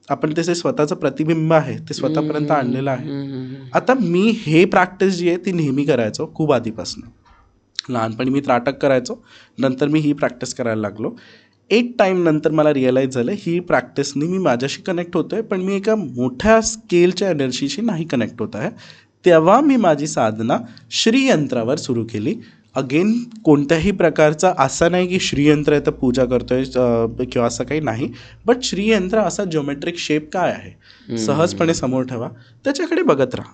आपण त्याचे स्वतःचं प्रतिबिंब आहे ते स्वतःपर्यंत आणलेलं आहे. आता मी हे प्रॅक्टिस जी आहे ती नेहमी करायचो खूप आधीपासून. लहानपणी मी त्राटक करायचो, नंतर मी ही प्रॅक्टिस करायला लागलो. एक टाईम नंतर मला रिअलाईज झालं ही प्रॅक्टिसनी मी माझ्याशी कनेक्ट होतो आहे, पण मी एका मोठ्या स्केलच्या एनर्जीशी नाही कनेक्ट होत आहे. तेव्हा मी माझी साधना श्रीयंत्रावर सुरू केली. अगेन कोणत्याही प्रकारचा असं नाही की श्रीयंत्र आहे तर पूजा करतोय किंवा असं काही नाही. बट श्रीयंत्र असा ज्योमेट्रिक शेप काय आहे सहजपणे समोर ठेवा, त्याच्याकडे बघत राहा.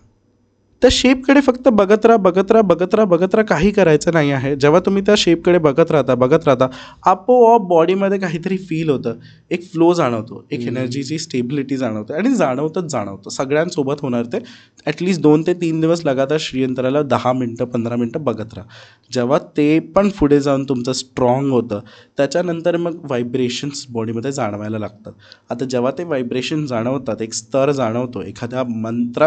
त्या शेपकडे फक्त बघत राहा, काही करायचं नाही आहे. जेव्हा तुम्ही त्या शेपकडे बघत राहता आपोआप बॉडीमध्ये काहीतरी फील होतं, एक फ्लो जाणवतो, एक एनर्जीची स्टेबिलिटी जाणवते आणि जाणवतं. सगळ्यांसोबत होणार ते. ॲटलिस्ट 2 ते 3 दिवस लगातार श्रीयंत्राला 10 मिनटं 15 मिनटं बघत राहा. जेव्हा ते पण पुढे जाऊन तुमचं स्ट्रॉंग होतं त्याच्यानंतर मग व्हायब्रेशन्स बॉडीमध्ये जाणवायला लागतात. आता जेव्हा ते व्हायब्रेशन जाणवतात, एक स्तर जाणवतो, एखाद्या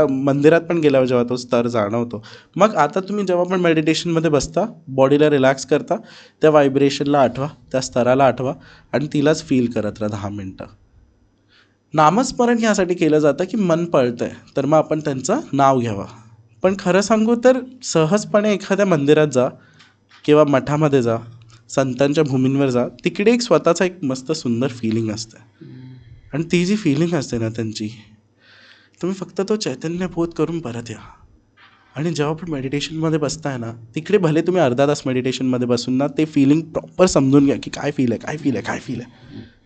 मंदिरात पण गेल्यावर जेव्हा तो स्तर जाणवतो, मग आता तुम्ही जेव्हा पण मेडिटेशनमध्ये बसता, बॉडीला रिलॅक्स करता, त्या व्हायब्रेशनला आठवा, त्या स्तराला आठवा आणि तिलाच फील करत राहा 10 मिनटं. नामस्मरण यासाठी केलं जातं की मन पळतंय तर मग आपण त्यांचं नाव घ्यावं. पण खरं सांगू तर सहजपणे एखाद्या मंदिरात जा किंवा मठामध्ये जा, संतांच्या भूमींवर जा, तिकडे एक स्वतःचा एक मस्त सुंदर फिलिंग असते. आणि ती जी फिलिंग असते ना त्यांची, तुम्ही फक्त तो चैतन्यबोध करून परत या. आणि जेव्हा आपण मेडिटेशनमध्ये बसताय ना, तिकडे भले तुम्ही अर्धा तास मेडिटेशनमध्ये बसून ना ते फिलिंग प्रॉपर समजून घ्या की काय फील आहे.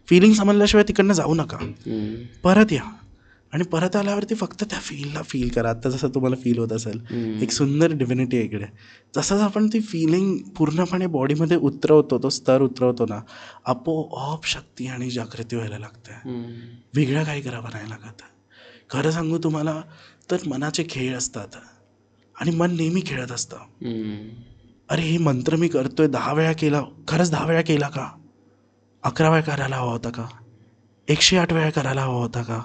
फिलिंग समजल्याशिवाय तिकडनं जाऊ नका, परत या. आणि परत आल्यावरती फक्त त्या फीलला फील करा. आत्ता जसं तुम्हाला फील होत असेल, एक सुंदर डिव्हिनिटी आहे इकडे. जसंच आपण ती फिलिंग पूर्णपणे बॉडीमध्ये उतरवतो, तो स्तर उतरवतो ना, आपोआप शक्ती आणि जागृती व्हायला लागते. वेगळं काही करावं नाही लागत. खरं सांगू तुम्हाला तर मनाचे खेळ असतात आणि मन नेहमी खेळत असतं. अरे हे मंत्र मी करतोय 10 वेळा केला, खरंच 10 वेळा केला का? 11 वेळा करायला हवा होता का? 108 वेळा करायला हवा होता का?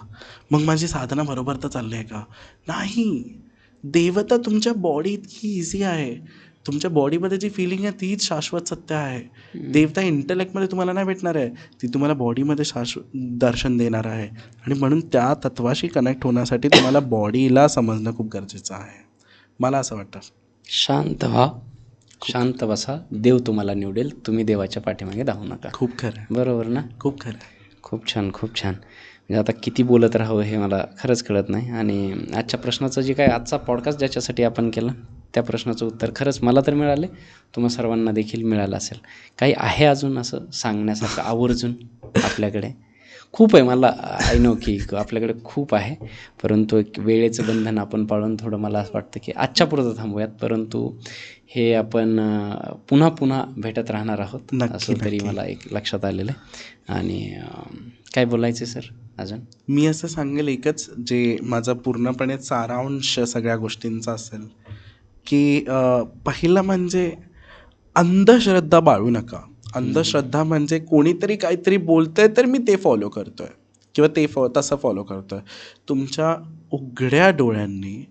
मग माझी साधना बरोबर तर चालली आहे का? नाही. देवता तुमच्या बॉडी इतकी इझी आहे. तुमच्या बॉडीमध्ये जी फिलिंग आहे तीच शाश्वत सत्य आहे. देवता इंटेलेक्टमध्ये तुम्हाला नाही भेटणार आहे, ती तुम्हाला बॉडीमध्ये दर्शन देणार आहे. आणि म्हणून त्या तत्वाशी कनेक्ट होण्यासाठी तुम्हाला बॉडीला समजणं खूप गरजेचं आहे, मला असं वाटतं. शांत व्हा, शांत बसा, देव तुम्हाला निवडेल. तुम्ही देवाच्या पाठीमागे धावू नका. खूप खरं आहे. बरोबर ना? खूप खरं आहे. खूप छान, खूप छान. म्हणजे आता किती बोलत राहावं हे मला खरंच कळत नाही. आणि आजच्या प्रश्नाचं जे काय आजचा पॉडकास्ट ज्याच्यासाठी आपण केला त्या प्रश्नाचं उत्तर खरंच मला तर मिळाले, तुम्हा सर्वांना देखील मिळालं असेल. काही आहे अजून असं सांगण्यासारखं आवर्जून आपल्याकडे? खूप आहे, मला आय नो की आपल्याकडे खूप आहे, परंतु एक वेळेचं बंधन आपण पाळून थोडं मला असं वाटतं की आजच्या पुरतं थांबूयात. परंतु हे आपण पुन्हा पुन्हा भेटत राहणार आहोत असं तरी मला एक लक्षात आलेलं आहे. आणि काय बोलायचं सर अजून? मी असं सांगेल एकच, जे माझा पूर्णपणे सारांश सगळ्या गोष्टींचा असेल की पहिलं म्हणजे अंधश्रद्धा बाळगू नका. अंधश्रद्धा म्हणजे कोणीतरी काहीतरी बोलतंय तर मी ते फॉलो करतोय किंवा ते तसं फॉलो करतोय. तुमच्या उघड्या डोळ्यांनी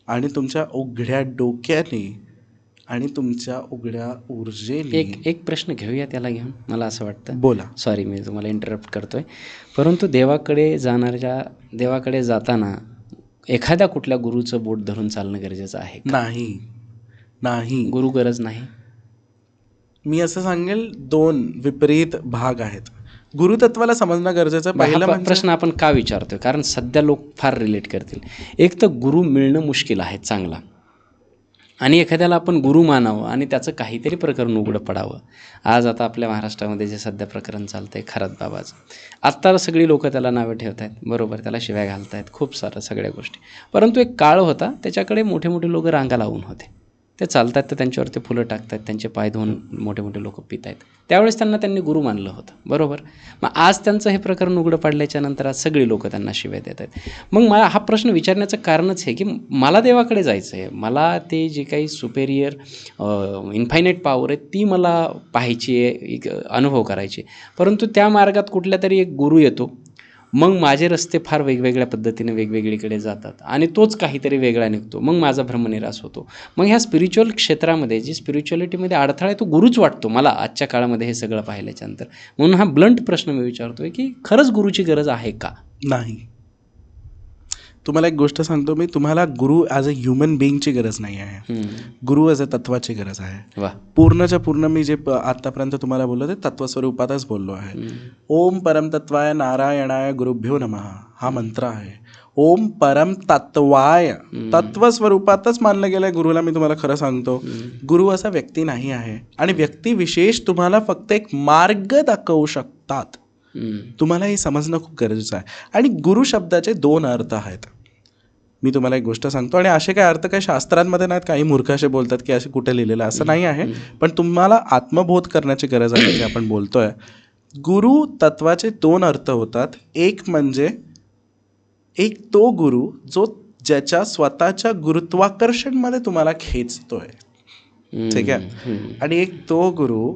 आणि तुमच्या उघड्या डोक्याने आणि तुमच्या उघड्या ऊर्जेने. एक प्रश्न घेऊया त्याला घेऊन, मला असं वाटतं. बोला. सॉरी मी तुम्हाला इंटरप्ट करतोय, परंतु देवाकडे जाताना एखाद्या कुठल्या गुरुचं बोट धरून चालणं गरजेचं आहे? नाही, गुरु गरज नाही. मी असं सांगेल 2 विपरीत भाग आहेत. गुरुतत्वाला समजणं गरजेचं. पहिला प्रश्न आपण का विचारतोय, कारण सध्या लोक फार रिलेट करतील. एक तर गुरु मिळणं मुश्किल आहे चांगला, आणि एखाद्याला आपण गुरु मानावं आणि त्याचं काहीतरी प्रकरण उघडं पडावं. आज आता आपल्या महाराष्ट्रामध्ये जे सध्या प्रकरण चालतं आहे खरात बाबाचं, आत्ता सगळी लोकं त्याला नावे ठेवत आहेत, बरोबर, त्याला शिव्या घालत आहेत, खूप सारं सगळ्या गोष्टी. परंतु एक काळ होता त्याच्याकडे मोठे मोठे लोक रांगा लावून होते. ते चालतात तर त्यांच्यावर ते फुलं टाकतात, त्यांचे पाय धुवून मोठे मोठे लोक पित आहेत. त्यावेळेस त्यांनी गुरु मानलं होतं, बरोबर. मग आज त्यांचं हे प्रकरण उघडं पडल्याच्या नंतर आज सगळी लोक त्यांना शिव्या देत आहेत. मग मला हा प्रश्न विचारण्याचं कारणच हे की मला देवाकडे जायचं आहे, मला ते जे काही सुपेरियर इन्फायनाईट पॉवर आहे ती मला पाहायची आहे, एक अनुभव करायची. परंतु त्या मार्गात कुठल्या तरी एक गुरु येतो, मग माझे रस्ते फार वेगवेगळ्या पद्धतीने वेगवेगळीकडे जातात आणि तोच काहीतरी वेगळा निघतो, मग माझा भ्रमनिरास होतो. मग ह्या स्पिरिच्युअल क्षेत्रामध्ये जी स्पिरिच्युअलिटीमध्ये अडथळा आहे तो गुरुच वाटतो मला आजच्या काळामध्ये हे सगळं पाहिल्याच्या नंतर. म्हणून हा ब्लंट प्रश्न मी विचारतोय की खरंच गुरुची गरज आहे का? नाही. तुम्हाला एक गोष्ट सांगतो मी, तुम्हाला गुरु ॲज अ ह्युमन बिईंगची गरज नाही आहे, गुरु ॲज अ तत्वाची गरज आहे. वा. पूर्णच्या पूर्ण मी जे आतापर्यंत तुम्हाला बोललो ते तत्वस्वरूपातच बोललो आहे. ओम परमतत्वाय नारायणाय गुरुभ्यो नमः हा मंत्र आहे. ओम परम तत्वाय, तत्वस्वरूपातच मानलं गेलंय गुरुला. मी तुम्हाला खरं सांगतो, गुरु असा व्यक्ती नाही आहे आणि व्यक्ती विशेष तुम्हाला फक्त एक मार्ग दाखवू शकतात. तुम्हाला हे समजणं खूप गरजेचं आहे. आणि गुरु शब्दाचे 2 अर्थ आहेत. मी तुम्हाला एक गोष्ट सांगतो, आणि असे काही अर्थ काही शास्त्रांमध्ये नाहीत. काही मूर्ख असे बोलतात की असे कुठे लिहिलेलं, असं नाही आहे. पण तुम्हाला आत्मबोध करण्याची गरज आहे जे आपण बोलतोय. गुरु तत्वाचे 2 अर्थ होतात. एक म्हणजे एक तो गुरु जो ज्याच्या स्वतःच्या गुरुत्वाकर्षणमध्ये तुम्हाला खेचतोय, ठीक आहे. आणि एक तो गुरु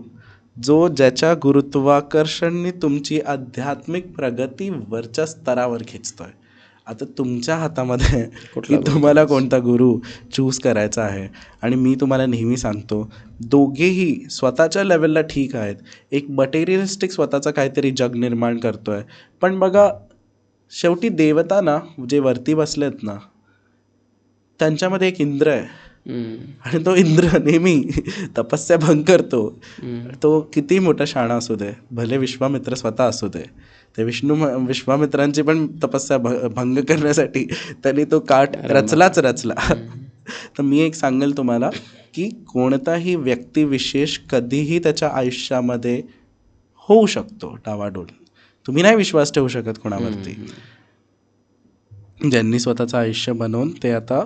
जो ज्याच्या गुरुत्वाकर्षणने तुमची आध्यात्मिक प्रगती वरच्या स्तरावर खेचतोय. आता तुमच्या हातामध्ये की तुम्हाला कोणता गुरु चूज करायचा आहे. आणि मी तुम्हाला नेहमी सांगतो, दोघेही स्वतःच्या लेवलला ठीक आहेत. एक मटेरियलिस्टिक स्वतःचं काहीतरी जग निर्माण करतोय, पण बघा शेवटी देवता ना जे वरती बसलेत ना, त्यांच्यामध्ये एक इंद्र आहे आणि तो इंद्र नेहमी तपस्या भंग करतो. तो किती मोठा शाणा असू दे, भले विश्वामित्र स्वतः असू दे, ते विश्वामित्रांची पण तपस्या भंग करण्यासाठी त्यांनी तो काठ रचला. तर मी एक सांगेल तुम्हाला की कोणताही व्यक्तिविशेष कधीही त्याच्या आयुष्यामध्ये होऊ शकतो डावाडोल. तुम्ही नाही विश्वास ठेवू शकत कोणावरती. ज्यांनी स्वतःचं आयुष्य बनवून ते आता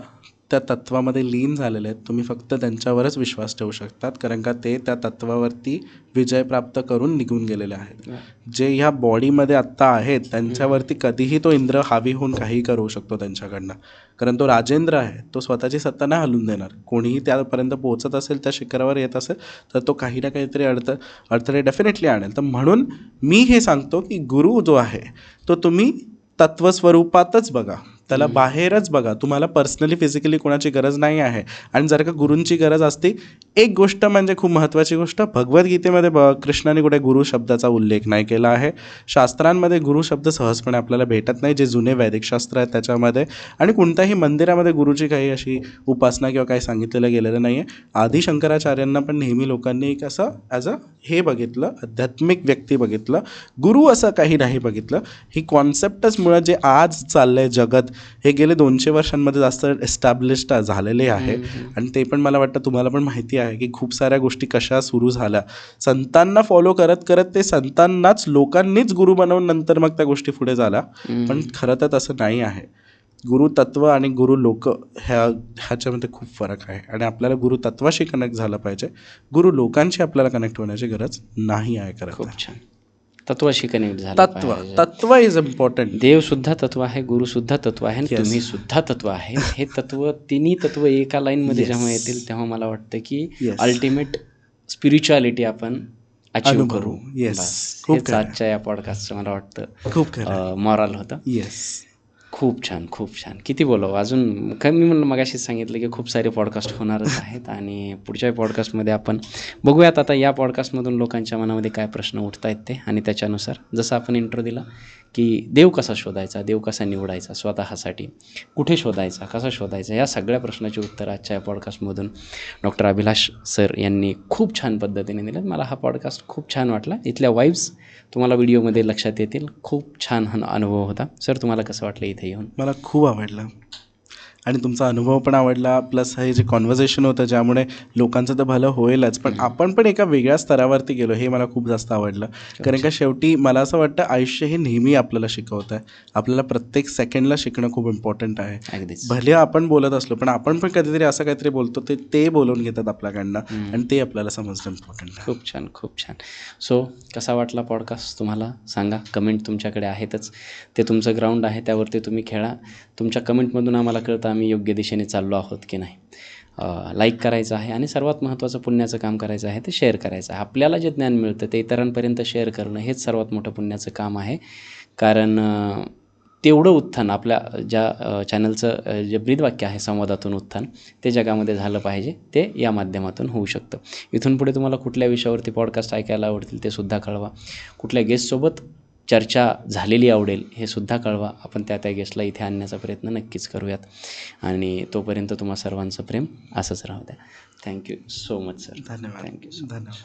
त्या तत्वामध्ये लीन झालेले आहेत, तुम्ही फक्त त्यांच्यावरच विश्वास ठेवू शकतात, कारण का ते त्या तत्वावरती विजय प्राप्त करून निघून गेलेले आहेत. जे ह्या बॉडीमध्ये आत्ता आहेत त्यांच्यावरती कधीही तो इंद्र हावी होऊन काही करू शकतो त्यांच्याकडनं, कारण तो राजेंद्र आहे. तो स्वतःची सत्ता नाही हलवून देणार. कोणीही त्यापर्यंत पोहोचत असेल, त्या शिखरावर येत असेल, तर तो काही ना काहीतरी अडथळे डेफिनेटली आणेल. तर म्हणून मी हे सांगतो की गुरु जो आहे तो तुम्ही तत्वस्वरूपातच बघा, त्याला बाहेरच बघा. तुम्हाला पर्सनली फिजिकली कोणाची गरज नाही आहे. आणि जर का गुरूंची गरज असती, एक गोष्ट म्हणजे खूप महत्त्वाची गोष्ट, भगवद्गीतेमध्ये कृष्णाने कुठे गुरु शब्दाचा उल्लेख नाही केला आहे. शास्त्रांमध्ये गुरु शब्द सहजपणे आपल्याला भेटत नाही, जे जुने वैदिक शास्त्र आहेत त्याच्यामध्ये. आणि कोणत्याही मंदिरामध्ये गुरुची काही अशी उपासना किंवा काही सांगितलेलं गेलेलं नाही आहे. आदि शंकराचार्यांना पण नेहमी लोकांनी एक असं ॲज अ हे बघितलं, आध्यात्मिक व्यक्ती बघितलं, गुरु असं काही नाही बघितलं. ही कॉन्सेप्टच मुळात जे आज चाललंय जगत, हे गेले 200 वर्षांमध्ये जास्त एस्टॅब्लिश्ड झालेले आहे. आणि ते पण मला वाटतं तुम्हाला पण माहिती आहे की खूप साऱ्या गोष्टी कशा सुरू झाल्या. संतांना फॉलो करत करत ते संतांनाच लोकांनीच गुरु बनवून नंतर मग त्या गोष्टी पुढे झाल्या. पण खरं तर तसं नाही आहे. गुरु तत्व आणि गुरु लोक ह्याच्यामध्ये खूप फरक आहे. आणि आपल्याला गुरु तत्वाशी कनेक्ट झालं पाहिजे, गुरु लोकांशी आपल्याला कनेक्ट होण्याची गरज नाही आहे. खरं खूप छान. तत्वाशी कनेक्ट झालं. तत्व इज इम्पॉर्टंट. देव सुद्धा तत्व आहे, गुरु सुद्धा तत्व आहे, तुम्ही सुद्धा तत्व आहे. हे तत्व, तिन्ही तत्व एका लाईनमध्ये जेव्हा येतील तेव्हा मला वाटतं की अल्टिमेट स्पिरिच्युअलिटी आपण अचीव्ह करू. हेच आजच्या या पॉडकास्टचं मला वाटतं खूप मॉरल होतं. खूप छान, खूप छान. किती बोलावं अजून. मी म्हणलं मगाशीच सांगितलं की खूप सारे पॉडकास्ट होणारच आहेत आणि पुढच्या पॉडकास्टमध्ये आपण बघूयात आता या पॉडकास्टमधून लोकांच्या मनामध्ये काय प्रश्न उठत आहेत ते, आणि त्याच्यानुसार जसं आपण इंट्रो दिला की देव कसा शोधायचा, देव कसा निवडायचा स्वतःसाठी, कुठे शोधायचा, कसा शोधायचा, या सगळ्या प्रश्नाची उत्तर आजच्या या पॉडकास्टमधून डॉक्टर अभिलाष सर यांनी खूप छान पद्धतीने दिलं. मला हा पॉडकास्ट खूप छान वाटला. इथल्या वाईब्स तुम्हाला व्हिडिओमध्ये लक्षात येतील. खूप छान अनुभव होता. सर, तुम्हाला कसं वाटलं इथे येऊन? मला खूप आवडलं. आणि तुमचा अनुभव पण आवडला, प्लस हे जे कॉन्व्हर्सेशन होतं ज्यामुळे लोकांचं तर भलं होईलच, पण आपण पण एका वेगळ्या स्तरावरती गेलो, हे मला खूप जास्त आवडलं. कारण का शेवटी मला असं वाटतं आयुष्य हे नेहमी आपल्याला शिकवतं आहे. आपल्याला प्रत्येक सेकंडला शिकणं खूप इम्पॉर्टंट आहे. अगदीच. भले आपण बोलत असलो पण आपण पण कधीतरी असं काहीतरी बोलतो ते बोलून घेतात आपल्याकडनं आणि ते आपल्याला समजणं इम्पॉर्टंट आहे. खूप छान, खूप छान. सो कसा वाटला पॉडकास्ट तुम्हाला सांगा. कमेंट तुमच्याकडे आहेतच, ते तुमचं ग्राउंड आहे, त्यावरती तुम्ही खेळा. तुमच्या कमेंटमधून आम्हाला कळतं आम्ही योग्य दिशेने चाललो आहोत की नाही. लाईक करायचं आहे आणि सर्वात महत्त्वाचं पुण्याचं काम करायचं आहे ते शेअर करायचं आहे. आपल्याला जे ज्ञान मिळतं ते इतरांपर्यंत शेअर करणं हेच सर्वात मोठं पुण्याचं काम आहे. कारण तेवढं उत्थान आपल्या ज्या चॅनलचं जे ब्रीदवाक्य आहे संवादातून उत्थान, ते जगामध्ये झालं पाहिजे, ते या माध्यमातून होऊ शकतं. इथून पुढे तुम्हाला कुठल्या विषयावरती पॉडकास्ट ऐकायला आवडतील ते सुद्धा कळवा. कुठल्या गेस्टसोबत चर्चा झालेली आवडेल हे सुद्धा कळवा. आपण त्या गेस्टला इथे आणण्याचा प्रयत्न नक्कीच करूयात. आणि तोपर्यंत तुम्हा सर्वांचं प्रेम असंच राहू द्या. Thank you so much sir. धन्यवाद. थँक्यू. धन्यवाद.